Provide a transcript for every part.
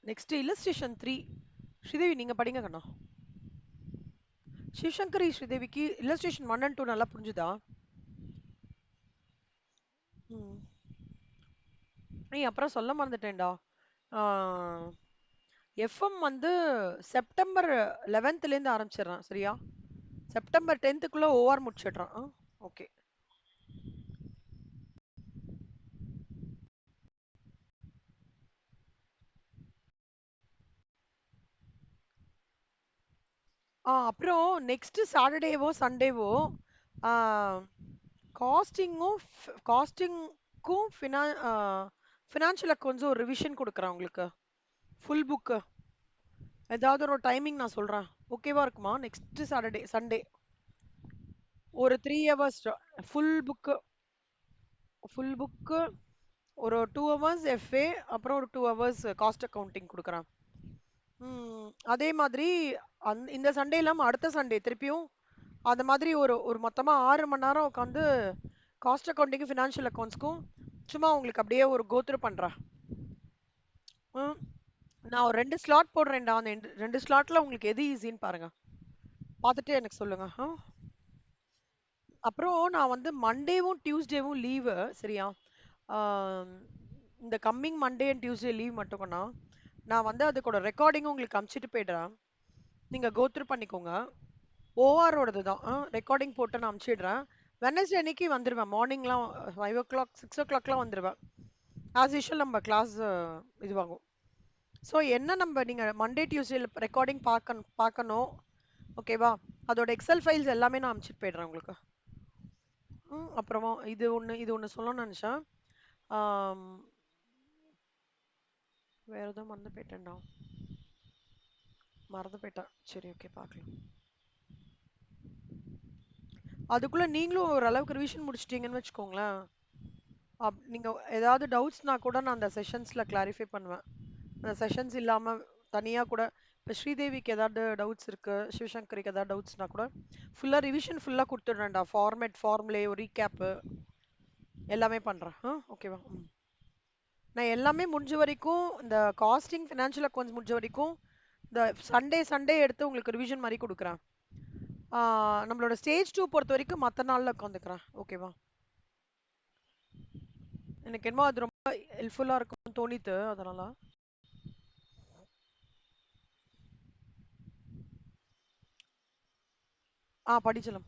Next illustration 3. Sridevi நீங்க படிங்க கண்ணா. சிவசங்கரி ஸ்ரீதேவிக்கு இல்லஸ்ட்ரேஷன் 1 and 2 நல்லா புரிஞ்சுதா? ம். ஏய் அப்புறம் சொல்ல மறந்துட்டேன்டா. எஃப்எம் வந்து செப்டம்பர் 11th இருந்து ஆரம்பிச்சிடுறான் சரியா? செப்டம்பர் 10th ஓஆர் முடிச்சிடுறான். ஓகே. அப்புறம் நெக்ஸ்ட் சாட்டர்டேவோ சண்டேவோ காஸ்டிங்கும் காஸ்டிங்க்கும் ஃபினான்ஷியல் அக்கௌண்ட்ஸும் ஒரு ரிவிஷன் கொடுக்குறேன் உங்களுக்கு. ஃபுல் புக்கு ஏதாவது ஒரு டைமிங் நான் சொல்றேன். ஓகேவா இருக்குமா? நெக்ஸ்ட் சாட்டர்டே சண்டே ஒரு 3 ஹவர்ஸ் ஃபுல் புக்கு ஒரு 2 ஹவர்ஸ் எஃப்ஏ அப்புறம் ஒரு 2 ஹவர்ஸ் காஸ்ட் அக்கவுண்டிங் கொடுக்குறேன். அதே மாதிரி இந்த சண்டே இல்லாம அடுத்த சண்டே திருப்பியும் அந்த மாதிரி ஒரு ஒரு மொத்தமா 6 மணி நேரம் உட்காந்து காஸ்ட் அக்கவுண்டிங் ஃபினான்ஷியல் அக்கவுண்ட்ஸ்க்கும் சும்மா உங்களுக்கு அப்படியே ஒரு கோத்ரூ பண்றேன். நான் ஒரு 2 ஸ்லாட் போடுறேன்டா. அந்த 2 ஸ்லாட்ல உங்களுக்கு எது ஈஸின்னு பாருங்க. பார்த்துட்டு எனக்கு சொல்லுங்க. அப்புறம் நான் வந்து மண்டேவும் டியூஸ்டேவும் லீவு சரியா? ஆம், இந்த coming Monday and Tuesday leave மட்டும்னா நான் வந்து அதுக்கூட ரெக்கார்டிங் உங்களுக்கு அனுப்பிச்சிட்டு போயிடுறேன். நீங்க கோத்ரூ பண்ணிக்கோங்க. ஓஆரோடது தான். ரெக்கார்டிங் போட்டு நான் அனுப்பிச்சிடுறேன். வெனஸ்டே அன்னைக்கு வந்துருவேன். மார்னிங்லாம் 5 o'clock 6 o'clockலாம் வந்துருவேன். ஆஸ் யூஷுவல் நம்ம கிளாஸ் இதுவாகும். ஸோ என்ன நீங்க மண்டே டியூஸ்டே ரெக்கார்டிங் பார்க்கணும். ஓகேவா? அதோட எக்ஸல் ஃபைல்ஸ் எல்லாமே நான் அனுப்பிச்சிட்டு போயிடுறேன் உங்களுக்கு. அப்புறமா இது ஒண்ணு சொல்லணும்னு நினைச்சேன். ஆம், வேற ஏதோ மறந்து போயிட்டேன். சரி ஓகே பார்க்கலாம். அதுக்குள்ள நீங்களும் ஓரளவுக்கு ரிவிஷன் முடிச்சிட்டீங்கன்னு வச்சுக்கோங்களேன். நீங்க ஏதாவது டவுட்ஸ்னா கூட நான் அந்த செஷன்ஸ்ல கிளாரிஃபை பண்ணுவேன். அந்த செஷன்ஸ் இல்லாம தனியா கூட இப்போ ஸ்ரீதேவிக்கு ஏதாவது டவுட்ஸ் இருக்கு, சிவசங்கரிக்கு ஏதாவது டவுட்ஸ்னா கூட ஃபுல்லா ரிவிஷன் ஃபுல்லா கொடுத்துடுறேன்டா. ஃபார்முலே ஒரு ரீகேப்பு எல்லாமே பண்றேன். ஓகேவா? நான் எல்லாமே முடிஞ்ச வரைக்கும் இந்த காஸ்டிங் ஃபினான்ஷியல் அக்கௌண்ட்ஸ் முடிஞ்ச வரைக்கும் இந்த சண்டே எடுத்து உங்களுக்கு ரிவிஷன் மாதிரி கொடுக்குறேன். நம்மளோட ஸ்டேஜ் 2 பொறுத்த வரைக்கும் மற்ற நாள்ல உட்காந்துக்கிறேன். ஓகேவா? எனக்கு என்னமோ அது ரொம்ப ஹெல்ப்ஃபுல்லா இருக்கும்னு தோணித்து அதனால. படிச்சலாம்.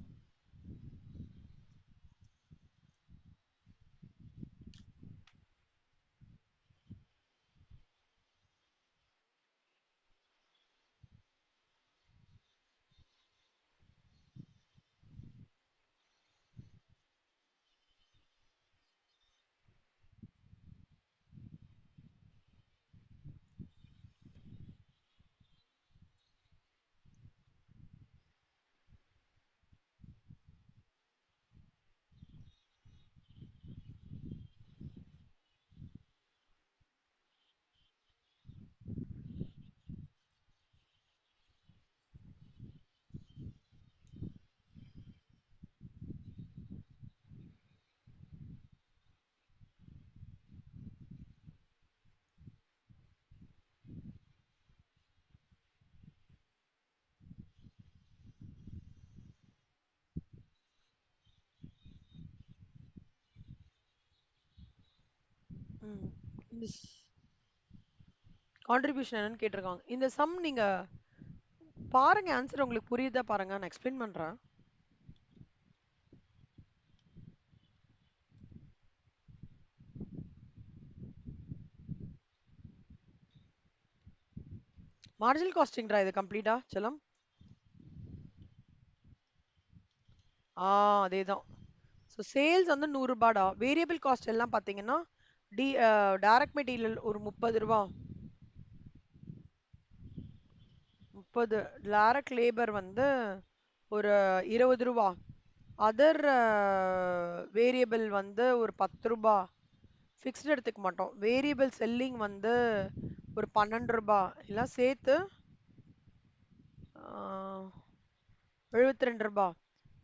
இந்த கான்ட்ரிபியூஷன் என்னன்னு கேட்டிருக்காங்க. இந்த சம் நீங்க பாருங்க, ஆன்சர் உங்களுக்கு புரியுதா பாருங்க. நான் எக்ஸ்பிளைன் பண்றேன். மார்ஜினல் காஸ்டிங்டா இது கம்ப்ளீட்டா செல்லம்? அதேதான். ஸோ சேல்ஸ் வந்து 100 ரூபாடா. வேரியபிள் காஸ்ட் எல்லாம் பாத்தீங்கன்னா டி டைரக்ட் மெட்டீரியல் ஒரு 30 ரூபா, 30. டைரக்ட் லேபர் வந்து ஒரு 20 ரூபா, அதர் வேரியபிள் வந்து ஒரு 10 ரூபா. ஃபிக்ஸ்டு எடுத்துக்க மாட்டோம். வேரியபிள் செல்லிங் வந்து ஒரு 12 ரூபா. எல்லாம் சேர்த்து 72 ரூபா.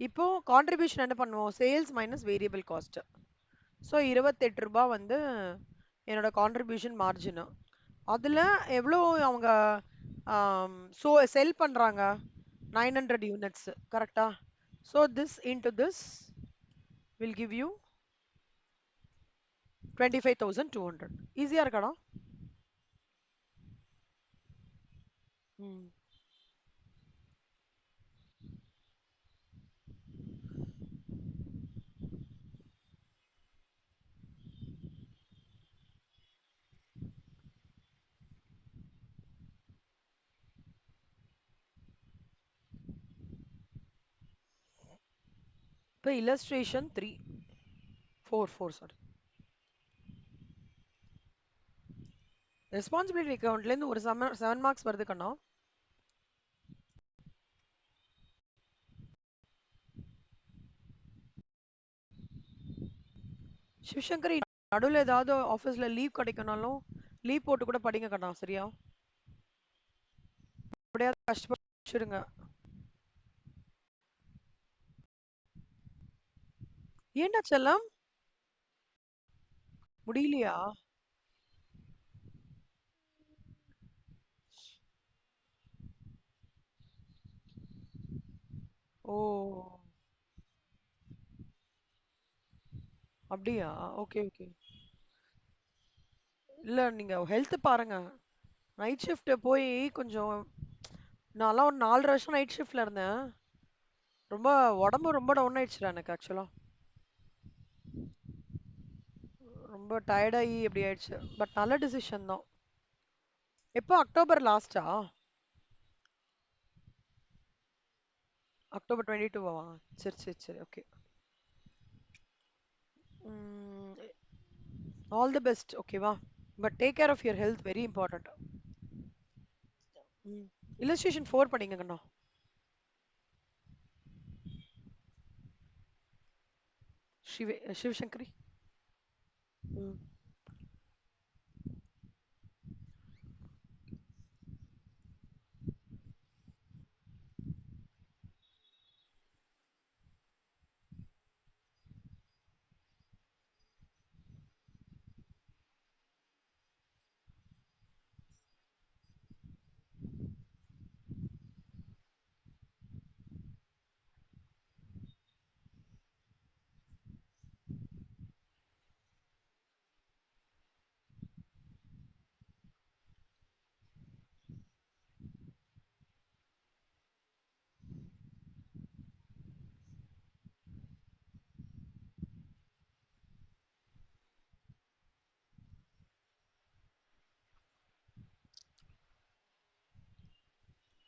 இப்போ கான்ட்ரிபியூஷன் என்ன பண்ணுவோம்? Sales minus variable cost. So 28 ரூபா வந்து என்னோட கான்ட்ரிபியூஷன் மார்ஜின். அதுல எவ்வளோ அவங்க so செல் பண்றாங்க? 900 units. கரெக்டா? So this into this will give you 25,200. ஈஸியா இருக்காடா? ம். இப்போ illustration 3 4 சாரி. ரெஸ்பான்சிபிலிட்டி அக்கவுண்ட்ல இருந்து ஒரு 7 மார்க்ஸ் வருது கண்ணா. சிவசங்கரி, நடுவுல ஏதாவது ஆபீஸ்ல லீவ் கிடைக்கனாலும் லீவ் போட்டு கூட படிங்க கண்ணா. சரியா? அப்படியே கஷ்டப்பட்டுருங்க. ஏன்டா செல்லம் முடியலையா? ஓ, அப்படியா? Okay okay. இல்ல நீங்க ஹெல்த் பாருங்க. நைட் ஷிஃப்ட் போய் கொஞ்சம், நான்லாம் ஒரு 4.5 வருஷம் நைட் ஷிஃப்ட்ல இருந்தேன். ரொம்ப உடம்பு ரொம்ப டவுன் ஆயிடுச்சுடா எனக்கு ஆக்சுவலா. ரொம்ப டயர்டாகி அப்படி ஆயிடுச்சு. பட் நல்ல டிசிஷன் தான். எப்போ அக்டோபர் லாஸ்டா? அக்டோபர் 22வா? சரி சரி சரி, ஓகே. ஆல் தி பெஸ்ட், ஓகேவா? But take care of your health, very important. Illustration 4 படிங்க கண்ணா. சிவசங்கரி. ம்.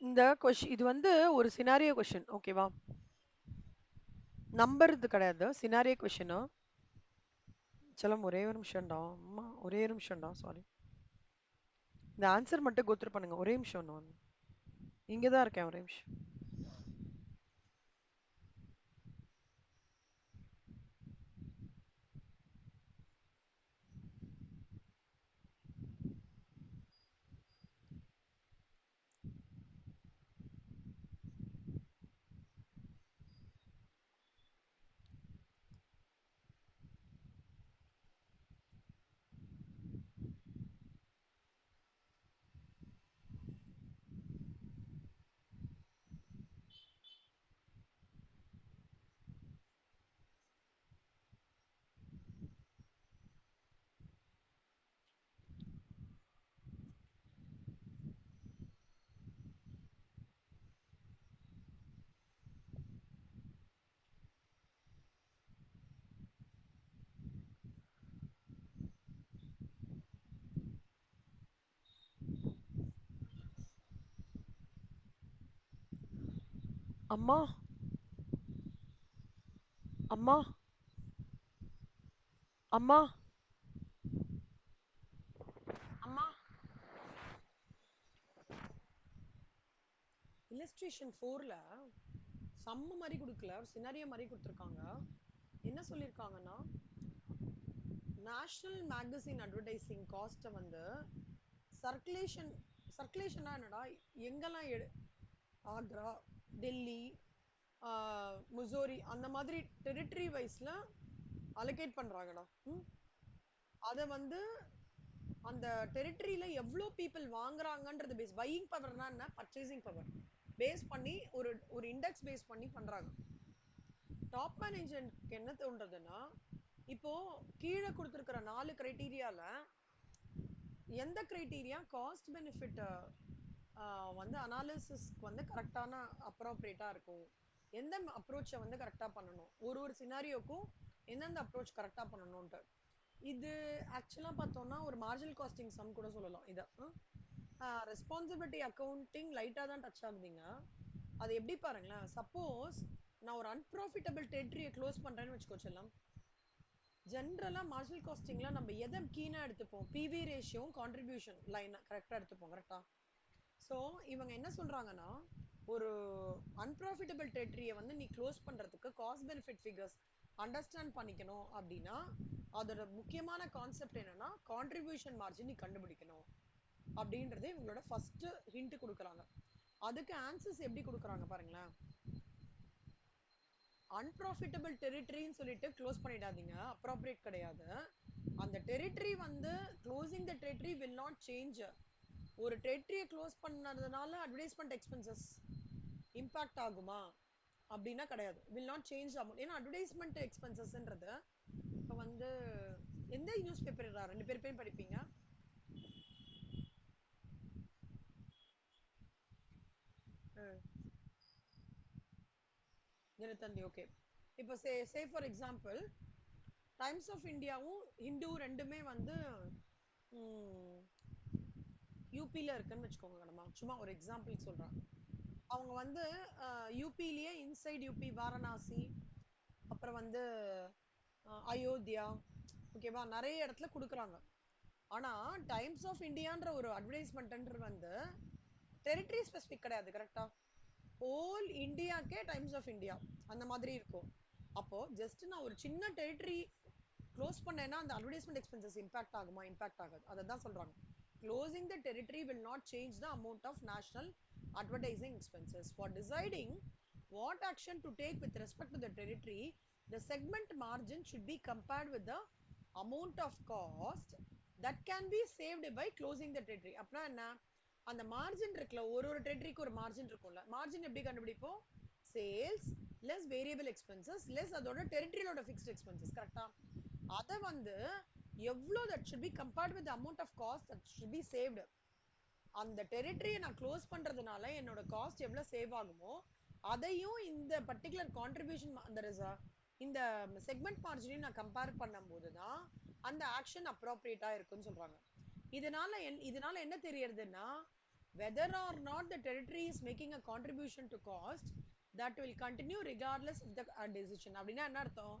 இந்த கொஷின் இது வந்து ஒரு சினாரியோ கொஷின், ஓகேவா? நம்புறது கிடையாது, சினாரியோ கொஷின். செல்லம் ஒரே ஒரு நிமிஷம்டா, அம்மா ஒரே ஒரு நிமிஷம்டா, சாரி. இந்த ஆன்சர் மட்டும் கோத்ரூ பண்ணுங்க, ஒரே நிமிஷம். நான் இங்க தான் இருக்கேன், ஒரே நிமிஷம். அம்மா, அம்மா, அம்மா, அம்மா. இல்லஸ்ட்ரேஷன் 4ல சம்ம மாதிரி கொடுக்கல, ஒரு சினாரியோ மாதிரி கொடுத்துருக்காங்க. என்ன சொல்லியிருக்காங்கன்னா, நேஷனல் மேகசின் அட்வர்டைசிங் காஸ்ட்டை வந்து சர்க்குலேஷன், சர்க்குலேஷனா என்னடா, எங்கெல்லாம் ஆக்ரா, டெல்லி, முசோரி அந்த மாதிரி டெரிட்டரி வைஸ்ல அலோகேட் பண்றாங்கடா. அதை வந்து அந்த டெரிட்டரியில எவ்வளோ பீப்புள் வாங்குறாங்கன்றது பேஸ். பையிங் பவர்னா என்ன, பர்ச்சேசிங் பவர் பேஸ் பண்ணி ஒரு ஒரு இண்டெக்ஸ் பேஸ் பண்ணி பண்றாங்க. டாப் மேனேஜ்மெண்ட்க்கு என்ன தோன்றதுன்னா, இப்போ கீழே கொடுத்துருக்கிற 4 கிரைட்டீரியால எந்த கிரைட்டீரியா காஸ்ட் பெனிஃபிட் வந்து அனாலிசிஸ்க்கு வந்து கரெக்டான அப்ரோப்ரியேட்டா இருக்கும், எந்த அப்ரோச்சை வந்து கரெக்டா பண்ணணும், ஒரு ஒரு சினாரியோக்கும் எந்தெந்த அப்ரோச் கரெக்டா பண்ணணும்ட்டு. இது ஆக்சுவலா பார்த்தோம்னா ஒரு மார்ஜினல் காஸ்டிங் சம் கூட சொல்லலாம் இதை. ரெஸ்பான்சிபிலிட்டி அக்கௌண்டிங் லைட்டா தான் டச் ஆகுதுங்க. அது எப்படி பாருங்களேன், சப்போஸ் நான் ஒரு அன்ப்ராஃபிட்டபிள் டெரிட்டரியை க்ளோஸ் பண்றேன்னு வச்சுக்கோ செல்லம். ஜென்ரலா மார்ஜினல் காஸ்டிங்ல நம்ம எதை கீனா எடுத்துப்போம், பிவி ரேஷியோவும் கான்ட்ரிபியூஷன் லைன் கரெக்டா எடுத்துப்போம், கரெக்டா. ஸோ இவங்க என்ன சொல்றாங்கன்னா, ஒரு அன்ப்ராஃபிட்டபிள் டெரிட்டரியை வந்து நீ க்ளோஸ் பண்றதுக்கு காஸ்ட் பெனிஃபிட் ஃபிகர்ஸ் அண்டர்ஸ்டாண்ட் பண்ணிக்கணும் அப்படின்னா அதோட முக்கியமான கான்செப்ட் என்னன்னா கான்ட்ரிபியூஷன் மார்ஜின் நீ கண்டுபிடிக்கணும் அப்படின்றது இவங்களோட ஃபர்ஸ்ட் ஹிண்ட் கொடுக்குறாங்க. அதுக்கு ஆன்சர்ஸ் எப்படி கொடுக்குறாங்க பாருங்களேன். அன்ப்ராஃபிட்டபிள் டெரிட்டரின்னு சொல்லிட்டு க்ளோஸ் பண்ணிடாதீங்க, அப்ராப்ரியேட் கிடையாது. அந்த டெரிட்டரி வந்து closing the territory will not change. ஒரு டெரிட்டரியை க்ளோஸ் பண்ணதுனால அட்வர்டைஸ்மெண்ட் எக்ஸ்பென்சஸ் இம்பாக்ட் ஆகுமா அப்படின்னா கிடையாது. Will not change amount. ஏன்னா அட்வர்டைஸ்மெண்ட் எக்ஸ்பென்சஸ்ன்றது இப்போ வந்து எந்த நியூஸ் பேப்பர் 2 பேரும் படிப்பீங்க? தினத்தந்தி. ஓகே. இப்போ say for example Times of இந்தியாவும் ஹிந்து ரெண்டுமே வந்து யூபியில் இருக்குன்னு வச்சுக்கோங்க. நம்ம சும்மா ஒரு எக்ஸாம்பிள் சொல்கிறேன். அவங்க வந்து யூபிலேயே இன்சைட் யூபி வாரணாசி, அப்புறம் வந்து அயோத்தியா, ஓகேவா, நிறைய இடத்துல கொடுக்குறாங்க. ஆனால் டைம்ஸ் ஆஃப் இந்தியான்ற ஒரு அட்வர்டைஸ்மெண்ட்ன்ற வந்து டெரிட்டரி ஸ்பெசிஃபிக் கிடையாது, கரெக்டா. ஹோல் இந்தியாக்கே டைம்ஸ் ஆஃப் இந்தியா அந்த மாதிரி இருக்கும். அப்போ ஜஸ்ட் நான் ஒரு சின்ன டெரிட்டரி க்ளோஸ் பண்ணேன்னா அந்த அட்வர்டைஸ்மெண்ட் எக்ஸ்பென்சஸ் இம்பாக்ட் ஆகுமா? இம்பாக்ட் ஆகாது. அதை தான் சொல்றாங்க. Closing the territory will not change the amount of national advertising expenses. For deciding what action to take with respect to the territory, the segment margin should be compared with the amount of cost that can be saved by closing the territory. அப்படின்னா என்ன, அந்த margin இருக்குல்ல, ஒரு ஒரு டெரிட்டரிக்கு ஒரு margin இருக்கும்ல, margin எப்படி கண்டுபிடிப்போம்? Sales less variable expenses less அதோட டெரிட்டரியோட ஃபிக்ஸ்ட் எக்ஸ்பென்சஸ், கரெக்டா. அதை வந்து எவ்வளோ that should be compared with amount of cost that should be saved. அந்த டெரிட்டரியை நான் க்ளோஸ் பண்றதுனால என்னோட காஸ்ட் எவ்வளவு சேவ் ஆகுமோ அதையும் இந்த பர்டிகுலர் கான்ட்ரிபியூஷன் அந்த இந்த செக்மெண்ட் மார்ஜினையும் நான் கம்பேர் பண்ணும்போது தான் அந்த ஆக்ஷன் அப்ரோப்ரியேட்டா இருக்குன்னு சொல்றாங்க. இதனால என்ன தெரியறதுன்னா, whether or not the territory is making a contribution to cost that will continue regardless of the decision. அப்படின்னா என்ன அர்த்தம்,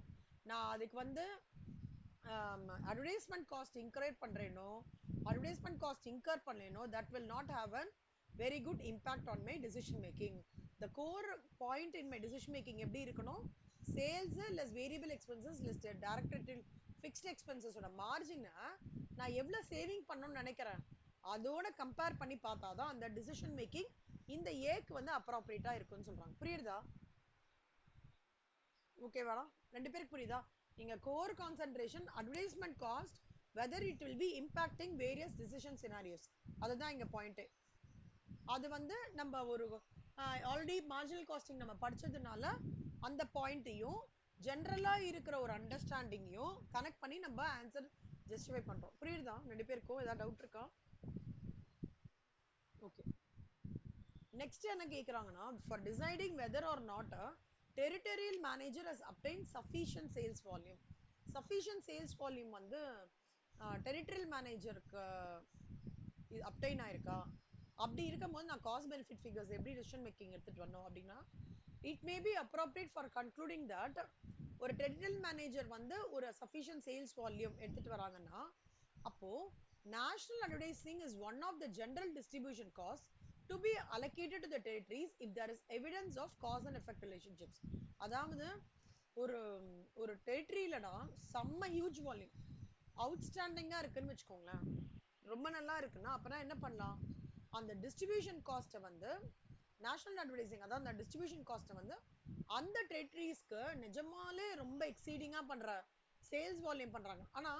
நான் அதுக்கு வந்து advertisement cost incur பண்றேனோ advertisement cost incur பண்ணேனோ that will not have a very good impact on my decision making. The core point in my decision making எப்படி இருக்கணும், sales less variable expenses less direct fixed expenses ஓட மார்ஜினை நான் எவ்வளவு saving பண்ணணும்னு நினைக்கிறேன் அதோட compare பண்ணி பார்த்தாதான் அந்த டிசிஷன் மேக்கிங் இந்த ஏக்கு வந்து அப்ராப்ரியேட்டா இருக்குன்னு சொல்றாங்க. புரியுதா? ஓகேவா? 2 பேருக்கு புரியுதா? இங்க core concentration advertisement cost whether it will be impacting various decision scenarios, அதுதான் இங்க பாயிண்ட். அது வந்து நம்ம ஒரு ஆல்ரெடி மார்ஜினல் காஸ்டிங் நம்ம படிச்சதுனால அந்த பாயிண்ட்டையும் ஜென்ரலா இருக்கிற ஒரு அண்டர்ஸ்டாண்டிங்கையும் கனெக்ட் பண்ணி நம்ம ஆன்சர் ஜஸ்டிஃபை பண்றோம். புரியுதா? 2 பேருக்கும் ஏதாவது டவுட் இருக்கா? ஓகே. நெக்ஸ்ட் என்ன கேக்குறாங்கன்னா, for deciding whether or not a territorial manager has obtained sufficient sales volume. sufficient sales volume வந்து டெரிட்டரியல் மேனேஜருக்கு அப்டைன் ஆயிருக்கா, அப்படி இருக்கும்போது நான் காஸ்ட் பெனிஃபிட் ஃபிகர்ஸ் எப்படி டிசிஷன் மேக்கிங் எடுத்துட்டு வரணும் அப்படின்னா, it may be appropriate for concluding that ஒரு டெரிட்டரியல் மேனேஜர் வந்து ஒரு சஃபிஷியன்ட் சேல்ஸ் வால்யூம் எடுத்துட்டு வராங்கன்னா, அப்போ national advertising is one of the general distribution costs to be allocated to the territories if there is evidence of cause and effect relationships. அதாவது ஒரு ஒரு டெரிட்டரியிலனா செம்ம ஹியூஜ் வால்யூம் அவுட்ஸ்டாண்டிங்கா இருக்குன்னு வச்சுக்கோங்களேன், ரொம்ப நல்லா இருக்குன்னா அப்பனா என்ன பண்ணலாம், அந்த டிஸ்ட்ரிபியூஷன் காஸ்ட்டை வந்து நேஷனல் அட்வர்டைசிங், அதாவது அந்த டிஸ்ட்ரிபியூஷன் காஸ்ட்டை வந்து அந்த டெரிட்டரிஸ்க்கு நிஜமாலே ரொம்ப எக்ஸீடிங்கா பண்ற சேல்ஸ் வால்யூம் பண்றாங்க. ஆனா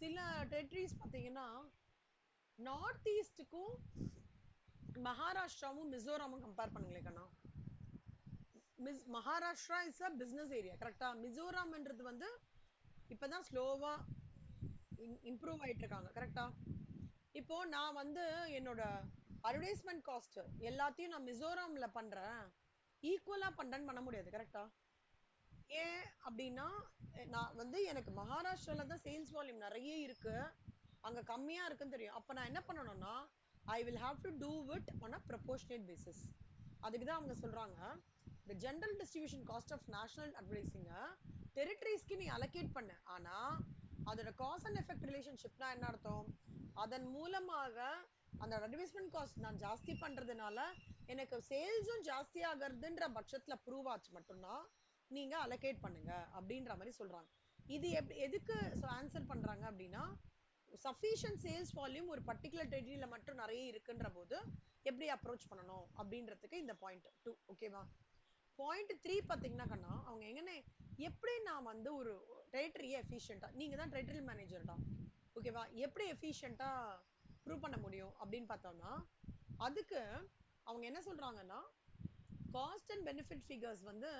சில டெரிட்டரிஸ் பாத்தீங்கன்னா நார்த் ஈஸ்டுக்கும் மகாராஷ்டிராவும் மிசோராமும் கம்பேர் பண்ணுங்களேன் கண்ணா. Maharashtra is a business area கரெக்டா. மிசோராம்ன்றது வந்து இப்பதான் ஸ்லோவா இம்ப்ரூவ் ஆயிட்டு இருக்காங்க கரெக்டா. இப்போ நான் வந்து என்னோட அட்வர்டைஸ்மெண்ட் காஸ்ட் எல்லாத்தையும் நான் மிசோராம்ல பண்றேன், ஈக்குவலா பண்றேன்னு பண்ண முடியாது கரெக்டா. ஏன் அப்படின்னா நான் வந்து எனக்கு மகாராஷ்டிரால தான் சேல்ஸ் வால்யூம் நிறைய இருக்கு, அங்க கம்மியா இருக்குன்னு தெரியும். அப்ப நான் என்ன பண்ணணும்னா I will have to do it on a proportionate basis. அதுக்கு தான் அவங்க சொல்றாங்க the general distribution cost of national advertising டெரிட்டரிஸ்க்கு நீ அலோகேட் பண்ண, ஆனா அதோட காஸ் அண்ட் எஃபெக்ட் ரிலேஷன்ஷிப்னா என்ன அர்த்தம், அதன் மூலமாக அந்த அட்வர்டைஸ்மெண்ட் காஸ்ட் நான் ஜாஸ்தி பண்றதுனால எனக்கு சேல்ஸும் ஜாஸ்தி ஆகிறதுன்ற பட்சத்துல ப்ரூவ் ஆச்சு மட்டும்தான் நீங்க அலோகேட் பண்ணுங்க அப்படின்ற மாதிரி சொல்றாங்க. இது எதுக்கு ஆன்சர் பண்றாங்க அப்படின்னா சஃபிஷியன்ட் சேல்ஸ் வால்யூம் ஒரு பர்டிகுலர் டெரிட்டரியில மட்டும் நிறைய இருக்குன்ற போது எப்படி அப்ரோச் பண்ணணும் அப்படின்றதுக்கு இந்த பாயிண்ட் 2 ஓகேவா. பாயிண்ட் 3 பாத்தீங்கன்னா கண்ணா அவங்க எங்கன்னு எப்படி நான் வந்து ஒரு டெரிட்டரியை எஃபிஷியன்ட்டா, நீங்க தான் டெரிட்டரி மேனேஜர் தான் ஓகேவா, எப்படி எஃபிஷியன்ட்டா ப்ரூவ் பண்ண முடியும் அப்படின்னு பார்த்தோம்னா அதுக்கு அவங்க என்ன சொல்றாங்கன்னா காஸ்ட் அண்ட் பெனிஃபிட் ஃபிகர்ஸ் வந்து,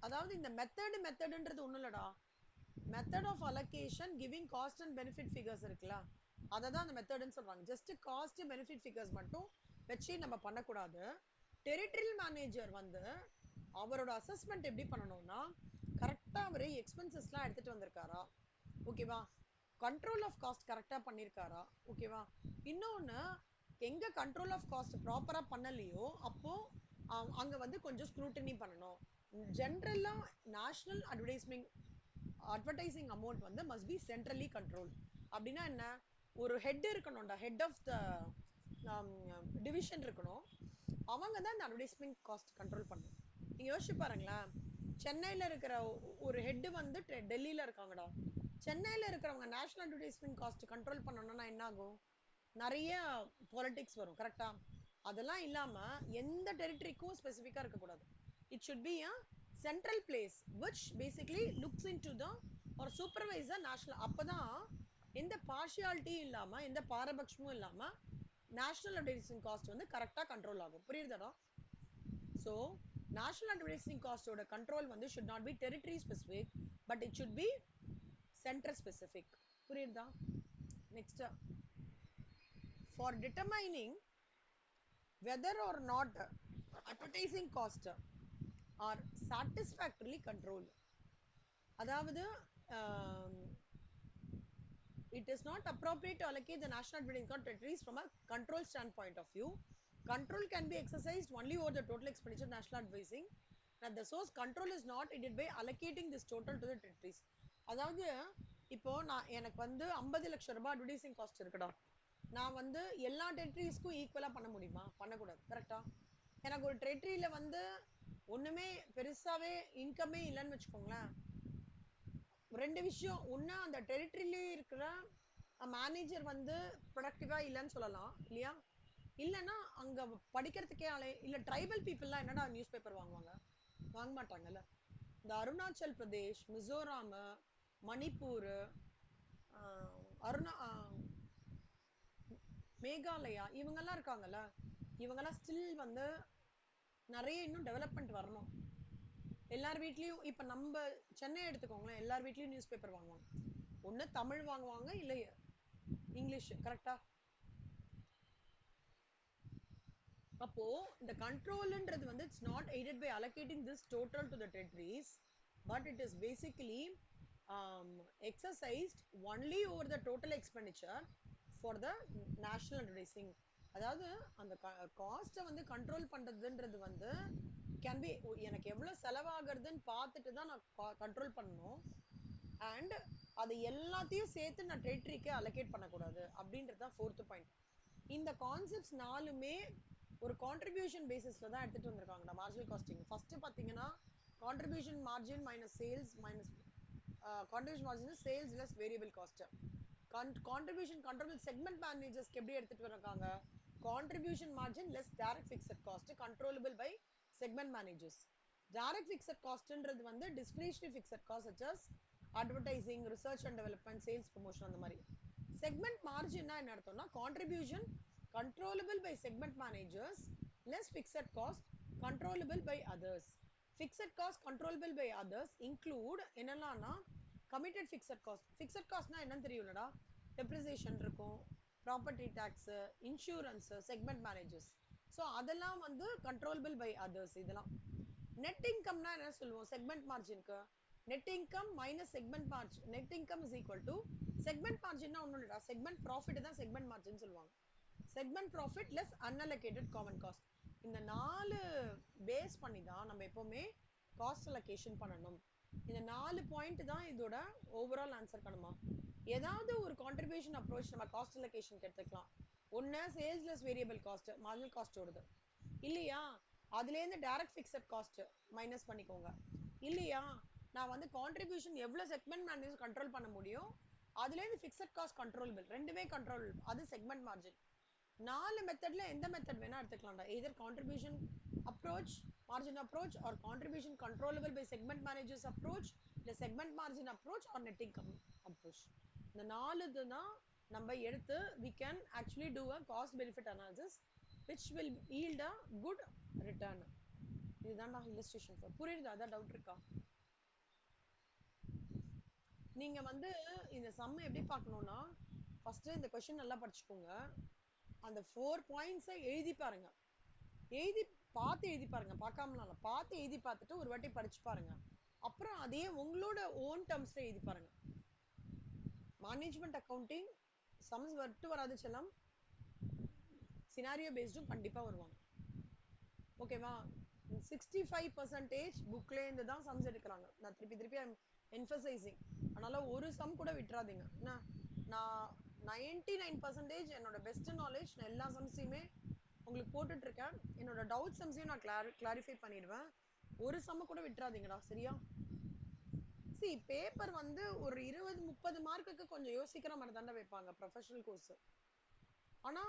அதாவது இந்த மெத்தடுன்றது ஒண்ணும் இல்லடா, method of allocation giving cost and benefit figures இருக்குல்ல, அதை தான் அந்த மெத்தட்னு சொல்றாங்க. ஜஸ்ட் காஸ்ட் பெனிஃபிட் ஃபிகர்ஸ் மட்டும் வச்சு நம்ம பண்ணக்கூடாது. டெரிட்டரியல் மேனேஜர் வந்து அவரோட அசஸ்மெண்ட் எப்படி பண்ணணும்னா கரெக்டா அவரு எக்ஸ்பென்சஸ்லாம் எடுத்துட்டு வந்திருக்காரா ஓகேவா, கண்ட்ரோல் ஆஃப் காஸ்ட் கரெக்டா பண்ணிருக்காரா ஓகேவா. இன்னொன்னு எங்க கண்ட்ரோல் ஆஃப் காஸ்ட் ப்ராப்பரா பண்ணலையோ அப்போ அங்க வந்து கொஞ்சம் ஸ்க்ரூட்டினி பண்ணணும். ஜென்ரலா நேஷனல் அட்வர்டைசிங் அமௌண்ட் வந்து மஸ்ட் பி சென்ட்ரலி கண்ட்ரோல். அப்படின்னா என்ன, ஒரு ஹெட் இருக்கணும்டா, ஹெட் ஆஃப் த டிவிஷன் இருக்கணும், அவங்க தான் இந்த அட்வர்டைஸ்மெண்ட் காஸ்ட் கண்ட்ரோல் பண்ணும். நீங்க யோசிச்சு பாருங்களேன், சென்னையில இருக்கிற ஒரு ஹெட் வந்து டெல்லியில இருக்காங்கடா, சென்னையில இருக்கிறவங்க நேஷனல் அட்வர்டைஸ்மெண்ட் காஸ்ட் கண்ட்ரோல் பண்ணணும்னா என்ன ஆகும், நிறைய பாலிடிக்ஸ் வரும் கரெக்டா. அதெல்லாம் இல்லாம எந்த டெரிட்டரிக்கும் ஸ்பெசிஃபிக்கா இருக்கக்கூடாது. It should be a central place which basically looks into the or supervise the national. அப்பதான் எந்த பார்ஷியாலிட்டி இல்லாம எந்த பாரபட்சமும் இல்லாம நேஷனல் அட்வர்டைசிங் காஸ்ட் வந்து கரெக்டா கண்ட்ரோல் ஆகும். புரியுதுடா. ஸோ நேஷனல் அட்வர்டைசிங் காஸ்டோட கண்ட்ரோல் வந்து should not be territory specific but it should be centre specific. புரியுதா. Next, for determining whether or not advertising cost are satisfactorily controlled, அதாவது it is not appropriate to allocate the national advertising cost territories from a control standpoint of view. Control can be exercised only over the total expenditure of national advertising, and the source control is not aided by allocating this total to the territories. அதாவது இப்போ நான் எனக்கு வந்து 50 லட்சம் ரூபாய் advertising cost இருக்குடா, நான் வந்து எல்லா டெரிட்டரிஸ்க்கும் ஈக்குவலா பண்ண முடியுமா, பண்ணக்கூடாது கரெக்டா. எனக்கு ஒரு டெரிட்டரியில வந்து ஒண்ணுமே பெருசாவே இன்கமே இல்லைன்னு வச்சுக்கோங்களேன், ரெண்டு விஷயம், ஒண்ணு அந்த டெரிட்டரியிலே இருக்கிற மேனேஜர் வந்து ப்ரொடக்டிவா இல்லைன்னு சொல்லலாம் இல்லையா, இல்லைன்னா அங்க படிக்கிறதுக்கே ஆளே இல்ல. ட்ரைபல் பீப்புள்லாம் என்னடா நியூஸ் பேப்பர் வாங்குவாங்க, வாங்க மாட்டாங்கல்ல. இந்த அருணாச்சல் பிரதேஷ், மிசோராம், மணிப்பூர், அருணா மேகாலயா இவங்கெல்லாம் இருக்காங்கல்ல, இவங்கெல்லாம் ஸ்டில் வந்து நிறைய இன்னும் டெவலப்மெண்ட் வரணும். எல்லார் வீட்லயும் இப்ப நம்ம சென்னை எடுத்துக்கோங்களேன், எல்லார் வீட்லயும் நியூஸ் பேப்பர் வாங்குவாங்க, ஒண்ணு தமிழ் வாங்குவாங்க இல்ல இங்கிலீஷ் கரெக்டா. அப்போ இந்த கண்ட்ரோல்ன்றது வந்து it's not aided by allocating this total to the territories but it is basically exercised only over the total expenditure for the national advertising. அதாவது அந்த காஸ்ட்டை வந்து கண்ட்ரோல் பண்றதுன்றது வந்து கேன் பி, எனக்கு எவ்வளவு செலவாகிறதுன்னு பார்த்துட்டு தான் நான் கண்ட்ரோல் பண்ணணும், அண்ட் அது எல்லாத்தையும் சேர்த்து நான் டெரிட்டரிக்கு அலோகேட் பண்ணக்கூடாது அப்படின்றது தான் ஃபோர்த் பாயிண்ட். இந்த கான்செப்ட்ஸ் நாலுமே ஒரு கான்ட்ரிபியூஷன் பேசிஸ்ல தான் எடுத்துட்டு வந்திருக்காங்கடா மார்ஜினல் காஸ்டிங். ஃபர்ஸ்ட் பாத்தீங்கன்னா contribution margin minus sales minus contribution margin sales less variable cost. Contribution control segment மேனேஜர்ஸ்க்கு எப்படி எடுத்துட்டு வந்திருக்காங்க, contribution margin less direct fixed cost controllable by segment managers. Direct fixed காஸ்ட்ன்றது வந்து discretionary fixed cost such as advertising, research and development, sales promotion அந்த மாதிரி. Segment மார்ஜின்னா என்ன அர்த்தம்னா contribution controllable by segment managers less fixed cost controllable by others. Fixed cost controllable by others include என்னெல்லாம்னா committed fixed cost னா என்னன்னு தெரியும்லடா, depreciation இருக்கும், property tax, insurance, segment managers. So அதெல்லாம் வந்து கண்ட்ரோலபிள் பை அதர்ஸ். இதெல்லாம் நெட் இன்கம்னா என்ன சொல்லுவோம் செக்மெண்ட் மார்ஜினுக்கு? Net income minus segment margin. Net income is equal to segment மார்ஜின்னா ஒன்றும் இல்லடா, செக்மெண்ட் ப்ராஃபிட் தான் செக்மெண்ட் மார்ஜின் சொல்லுவாங்க. Segment profit less unallocated common cost. இந்த 4 பேஸ் பண்ணி தான் நம்ம எப்பவுமே காஸ்ட் அலோகேஷன் பண்ணணும். இந்த 4 பாயிண்ட் தான் இதோட ஓவரால் ஆன்சர் பண்ணுமா. ஏதாவது ஒரு கான்ட்ரிபியூஷன் அப்ரோச் நம்ம காஸ்ட் அலோகேஷன் எடுத்துக்கலாம். ஒன்னு sales less variable cost marginal cost ஓடுது இல்லையா, அதுல இருந்து டைரக்ட் ஃபிக்ஸட் காஸ்ட் மைனஸ் பண்ணிக்கோங்க. இல்லையா நான் வந்து கான்ட்ரிபியூஷன் எவ்வளவு செக்மெண்ட் மேனேஜர் கண்ட்ரோல் பண்ண முடியும், அதுல இருந்து ஃபிக்ஸட் காஸ்ட் கண்ட்ரோலபிள், ரெண்டுமே கண்ட்ரோல், அது செக்மெண்ட் மார்ஜின். 4 மெத்தட்ல எந்த மெத்தட் வேணா எடுத்துக்கலாம்டா. Either contribution approach, margin approach, or contribution controllable by segment managers approach, இல்ல segment margin approach, or net income approach. இந்த 4 தான் நம்ம எடுத்து we can actually do a cost benefit analysis which will yield a good return. இதுதான் illustration for. புரியுதா? அதான் doubt இருக்கா? நீங்க வந்து இந்த சம் எப்படி பார்க்கணும்னா, ஃபர்ஸ்ட் இந்த கொஸ்டின் நல்லா படிச்சுக்கோங்க. அந்த 4 பாயிண்ட்ஸை எழுதி பாருங்க. எழுதி பாருங்க, பார்க்காமலாம் பார்த்து எழுதி பார்த்துட்டு ஒரு வாட்டி படிச்சு பாருங்க. அப்புறம் அதே உங்களோட ஓன் டேர்ம்ஸ்ல எழுதி பாருங்க. மேனேஜ்மெண்ட் அக்கவுண்டிங் சம்ஸ் வரட்டு வராது செல்லம், சினாரியோ பேஸ்டும் கண்டிப்பா வருவாங்க. ஓகேவா? 65% புக்ல இருந்து தான் சம்ஸ் எடுக்கிறாங்க. நான் திருப்பி எம்பசைசிங். அதனால ஒரு சம் கூட விட்டுறாதீங்க. நான் 99% என்னோட பெஸ்ட் நாலேஜ் நான் எல்லா சம்ஸையுமே உங்களுக்கு போட்டுட்டு இருக்கேன். என்னோட டவுட் சம்ஸையும் நான் கிளாரிஃபை பண்ணிடுவேன். ஒரு சம்ம கூட விட்டுறாதீங்கடா, சரியா? சி பேப்பர் வந்து ஒரு 20-30 மார்க்குக்கு கொஞ்சம் யோசிக்கிற மாதிரி தானே வைப்பாங்க ப்ரொஃபஷனல் கோர்ஸ். ஆனா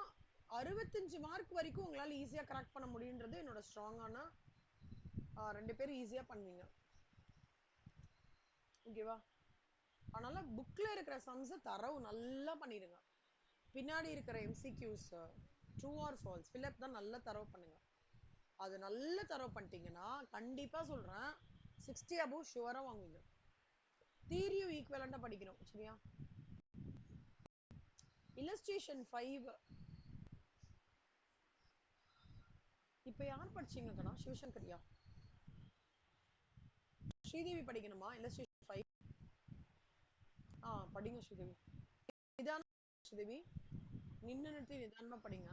65 மார்க் வரைக்கும் உங்களால ஈஸியா கிராக் பண்ண முடியுன்றது என்னோட ஸ்ட்ராங்கான, 2 பேரும் ஈஸியா பண்ணுவீங்க. ஓகேவா? அதனால புக்ல இருக்கிற சம்ஸ் தரவு நல்லா பண்ணிடுங்க. பின்னாடி இருக்கிற MCQs true or false fill up தான் நல்லா தரவு பண்ணுங்க. அது நல்லா தரவு பண்ணிட்டீங்கன்னா கண்டிப்பா சொல்றேன் 60 above ஷுவரா வாங்குவீங்க. தியரியும் ஈக்குவலண்டா படிக்கணும், சரியா? இல்லஸ்ட்ரேஷன் 5 இப்ப யார் படிச்சீங்க கண்ணா? சிவசங்கரியா? ஸ்ரீதேவி படிக்கணுமா இல்லஸ்ட்ரேஷன் 5? படிங்க ஸ்ரீதேவி. நிதான ஸ்ரீதேவி, நிறுத்தி நிதானமா படிங்க.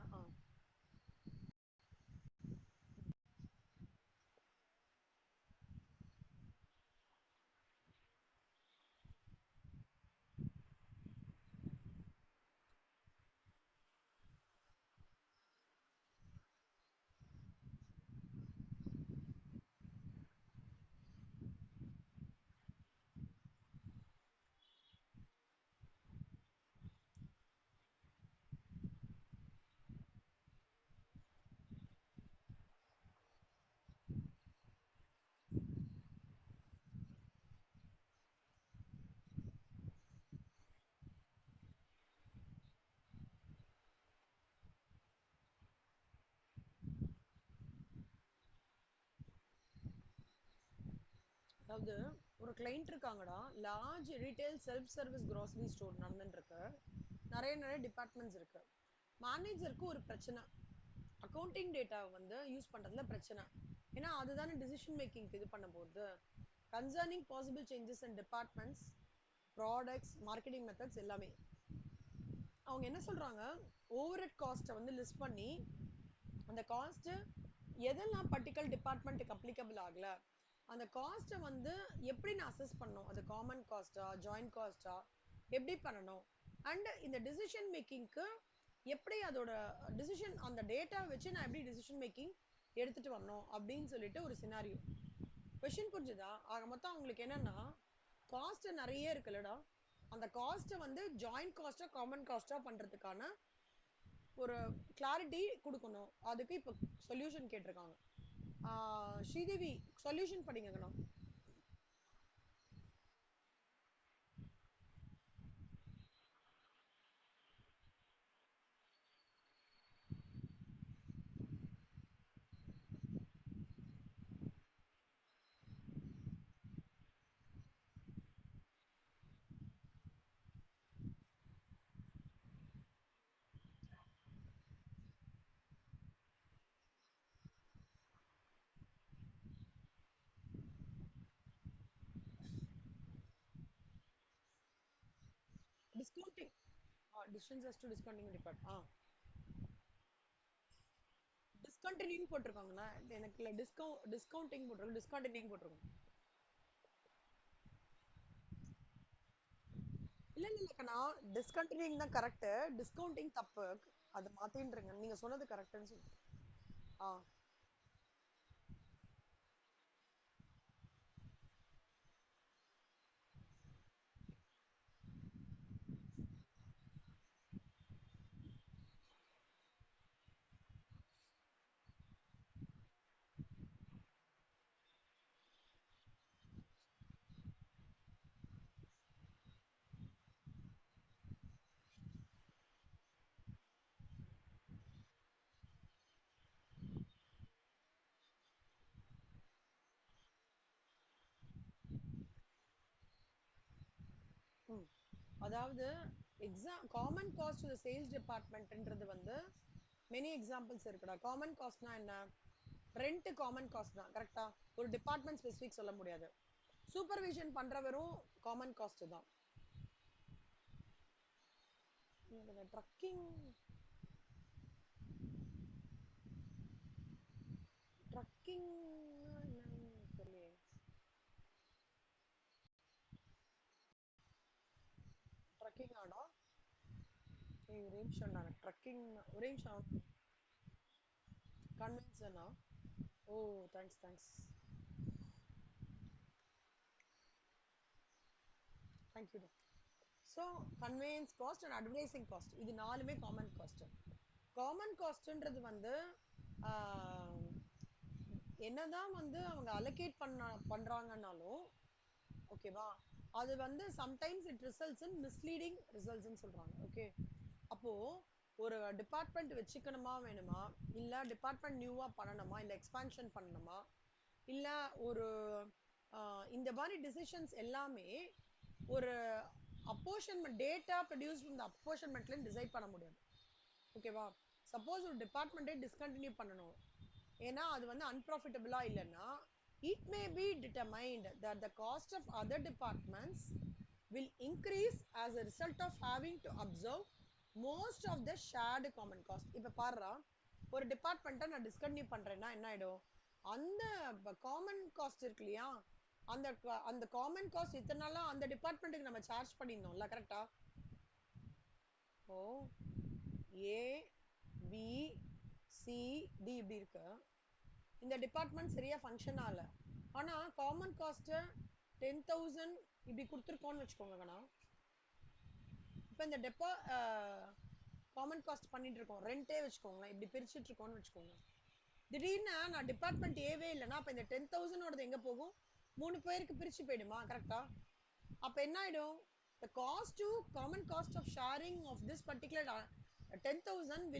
அதாவது ஒரு கிளைண்ட் இருக்காங்கடா, large retail self service grocery store நடந்துட்டு இருக்கு. நிறைய டிபார்ட்மெண்ட்ஸ் இருக்கு. மேனேஜருக்கு ஒரு பிரச்சனை, அக்கௌண்டிங் டேட்டா வந்து யூஸ் பண்றதுல பிரச்சனை. ஏன்னா அதுதானே டிசிஷன் மேக்கிங் இது பண்ண போகுது. Concerning possible changes in departments, products, marketing methods எல்லாமே. அவங்க என்ன சொல்றாங்க, ஓவர் ஹெட் காஸ்ட்டை வந்து லிஸ்ட் பண்ணி அந்த காஸ்ட் எதெல்லாம் பர்டிகுலர் டிபார்ட்மெண்ட்டுக்கு அப்ளிகபிள் ஆகல, அந்த காஸ்ட்டை வந்து எப்படி நான் அசஸ் பண்ணணும், அது காமன் காஸ்டா ஜாயிண்ட் காஸ்டா எப்படி பண்ணணும், அண்ட் இந்த டிசிஷன் மேக்கிங்க்கு எப்படி அதோட டிசிஷன் அந்த டேட்டா வச்சு நான் எப்படி டிசிஷன் மேக்கிங் எடுத்துட்டு வரணும் அப்படின்னு சொல்லிட்டு ஒரு சினாரியோ. கொஸ்டின் புரிஞ்சுதா? ஆக மொத்தம் அவங்களுக்கு என்னன்னா, காஸ்ட் நிறைய இருக்குல்லடா, அந்த காஸ்ட்டை வந்து ஜாயிண்ட் காஸ்டா காமன் காஸ்டா பண்றதுக்கான ஒரு கிளாரிட்டி கொடுக்கணும். அதுக்கு இப்போ சொல்யூஷன் கேட்டிருக்காங்க. ஸ்ரீதேவி சொல்யூஷன் படிங்கண்ணா. Discounting distance to discounting depart discontinue போட்டிருக்காங்கண்ணா எனக்கு இல்ல டிஸ்கவுண்டிங் போட்டிருக்கோம் டிஸ்கண்டினியூ போட்டிருக்கோம் இல்ல கண்ணா டிஸ்கண்டினியூங் தான் கரெக்ட் டிஸ்கவுண்டிங் தப்பு அது மாத்தின்றீங்க நீங்க சொன்னது கரெக்ட்னு சொல்லிட்டு ஆ ம். அதாவது காமன் காஸ்ட் சேல்ஸ் டிபார்ட்மெண்ட்ன்றது வந்து மெனி எக்ஸாம்பிள்ஸ் இருக்குடா காமன் காஸ்ட்னா என்ன ரெண்ட் காமன் காஸ்ட் தான் கரெக்டா ஒரு டிபார்ட்மெண்ட் ஸ்பெசிபிக் சொல்ல முடியாது சூப்பர்விஷன் பண்றவரும் காமன் காஸ்ட் தான் ட்ரக்கிங் ட்ரக்கிங் தெரியல ட்ரக்கிங் ஆடா ஒரே நிமிஷம் நான் ட்ரக்கிங் ஒரே நிமிஷம் கன்வின்ஸ்னா oh thanks thank you so conveyance cost and advertising cost இது நாலுமே காமன் காஸ்ட் காமன் காஸ்ட்ன்றது வந்து ஆஹ், என்னதான் வந்து அவங்க அலோகேட் பண்றாங்கன்னாலும் ஓகேவா அது வந்து sometimes it results in misleading ரிசல்ட்ஸ்னு சொல்றாங்க ஓகே அப்போ ஒரு டிபார்ட்மெண்ட் வச்சுக்கணுமா வேணுமா இல்ல டிபார்ட்மெண்ட் நியூவா பண்ணணுமா இல்ல எக்ஸ்பான்ஷன் பண்ணணுமா இல்ல ஒரு இந்த மாதிரி டிசிஷன்ஸ் எல்லாமே ஒரு அப்போர்ஷன்மெண்ட் டேட்டா ப்ரொடியூஸ் இந்த அப்போர்ஷன்மெண்ட்ல டிசைட் பண்ண முடியாது ஓகேவா சப்போஸ் ஒரு டிபார்ட்மெண்ட்டே டிஸ்கண்டினியூ பண்ணணும் ஏன்னா அது வந்து அன்ப்ராஃபிட்டபிளா இல்லைன்னா it may be determined that the cost of other departments will increase as a result of having to observe most of the shared common cost இப்ப பாருடா ஒரு டிபார்ட்மெண்ட்டை நான் டிஸ்கண்டினியூ பண்றேன்னா என்ன ஆயிடும் அந்த காமன் காஸ்ட் இருக்கு இல்லையா அந்த காமன் காஸ்ட் இத்தனை நாளா அந்த டிபார்ட்மெண்ட்டுக்கு நம்ம சார்ஜ் பண்ணியிருந்தோம்ல கரெக்டா ஓ ஏ பி சி டி இப்படி இருக்கு இந்த டிபார்ட்மெண்ட் சரியா ஃபங்க்ஷன் ஆகல ஆனா காமன் காஸ்ட் 10,000 இப்படி கொடுத்துருக்கோம்னு வச்சுக்கோங்கண்ணா இப்போ இந்த டெப்போ காமன் காஸ்ட் பண்ணிட்டு இருக்கோம் ரெண்டே வச்சுக்கோங்களேன் இப்படி பிரிச்சுட்டு இருக்கோம்னு வச்சுக்கோங்க திடீர்னு நான் டிபார்ட்மெண்ட் ஏவே இல்லைன்னா அப்ப இந்த 10,000 எங்க போகும் 3 பேருக்கு பிரிச்சு போயிடுமா கரெக்டா அப்ப என்ன ஆயிடும் the cost to common cost of sharing of this particular 10,000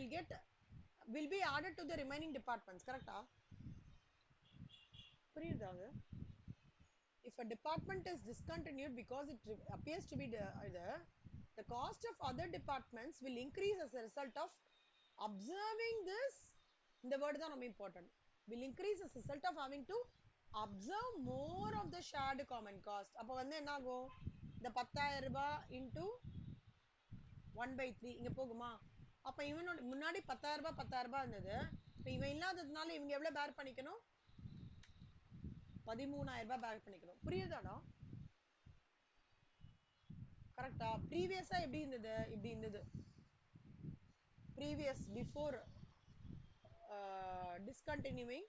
will be added to the remaining departments கரெக்டா புரியுதா அது if a department is discontinued because it appears to be the cost of other departments will increase as a result of observing this இந்த word தான் ரொம்ப important will increase as a result of having to observe more of the shared common cost அப்ப வந்து என்ன ஆகும் இந்த 10,000 ரூபாய் into 1/3 இங்க போகுமா அப்ப இவனோட முன்னாடி 10,000 ரூபாய் இருந்தது இப்ப இவன் இல்லாததுனால இவங்க எவ்வளவு பேர் பண்ணிக்கணும் 13,000 பேர் பண்ணிக்கணும் புரியுதாடா கரெக்டா ப்ரீவியஸா எப்படி இருந்தது இப்படி இருந்தது ப்ரீவியஸ் பிஃபோர் டிஸ்கண்டினியூவிங்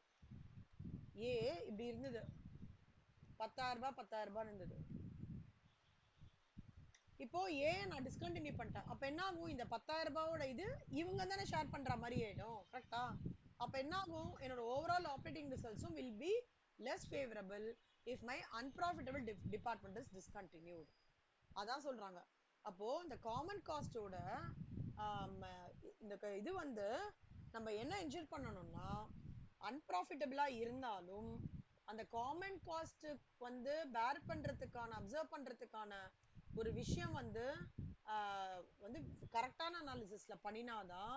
ஏ இப்படி இருந்தது 10,000 இருந்தது இப்போ ஏ நான் டிஸ்கண்டினியூ பண்ணிட்டேன் அப்ப என்ன ஆகும் இந்த 10,000 இது இவங்க தானே ஷேர் பண்ற மாதிரி ஆயிடும் கரெக்டா அப்ப என்ன ஆகும் என்னோட ஓவரால் ஆப்ரேட்டிங் ரிசல்ட்ஸும் will be less favourable if my unprofitable department is discontinued அதான் சொல்றாங்க அப்போ இந்த காமன் காஸ்டோட இந்த இது வந்து நம்ம என்ன என்ஜூர் பண்ணணும்னா அன்ப்ராஃபிட்டபிளா இருந்தாலும் அந்த காமன் காஸ்ட் வந்து பேர் பண்றதுக்கான அப்சர்வ் பண்றதுக்கான ஒரு விஷயம் வந்து வந்து கரெக்டான அனாலிசிஸ்ல பண்ணினாதான்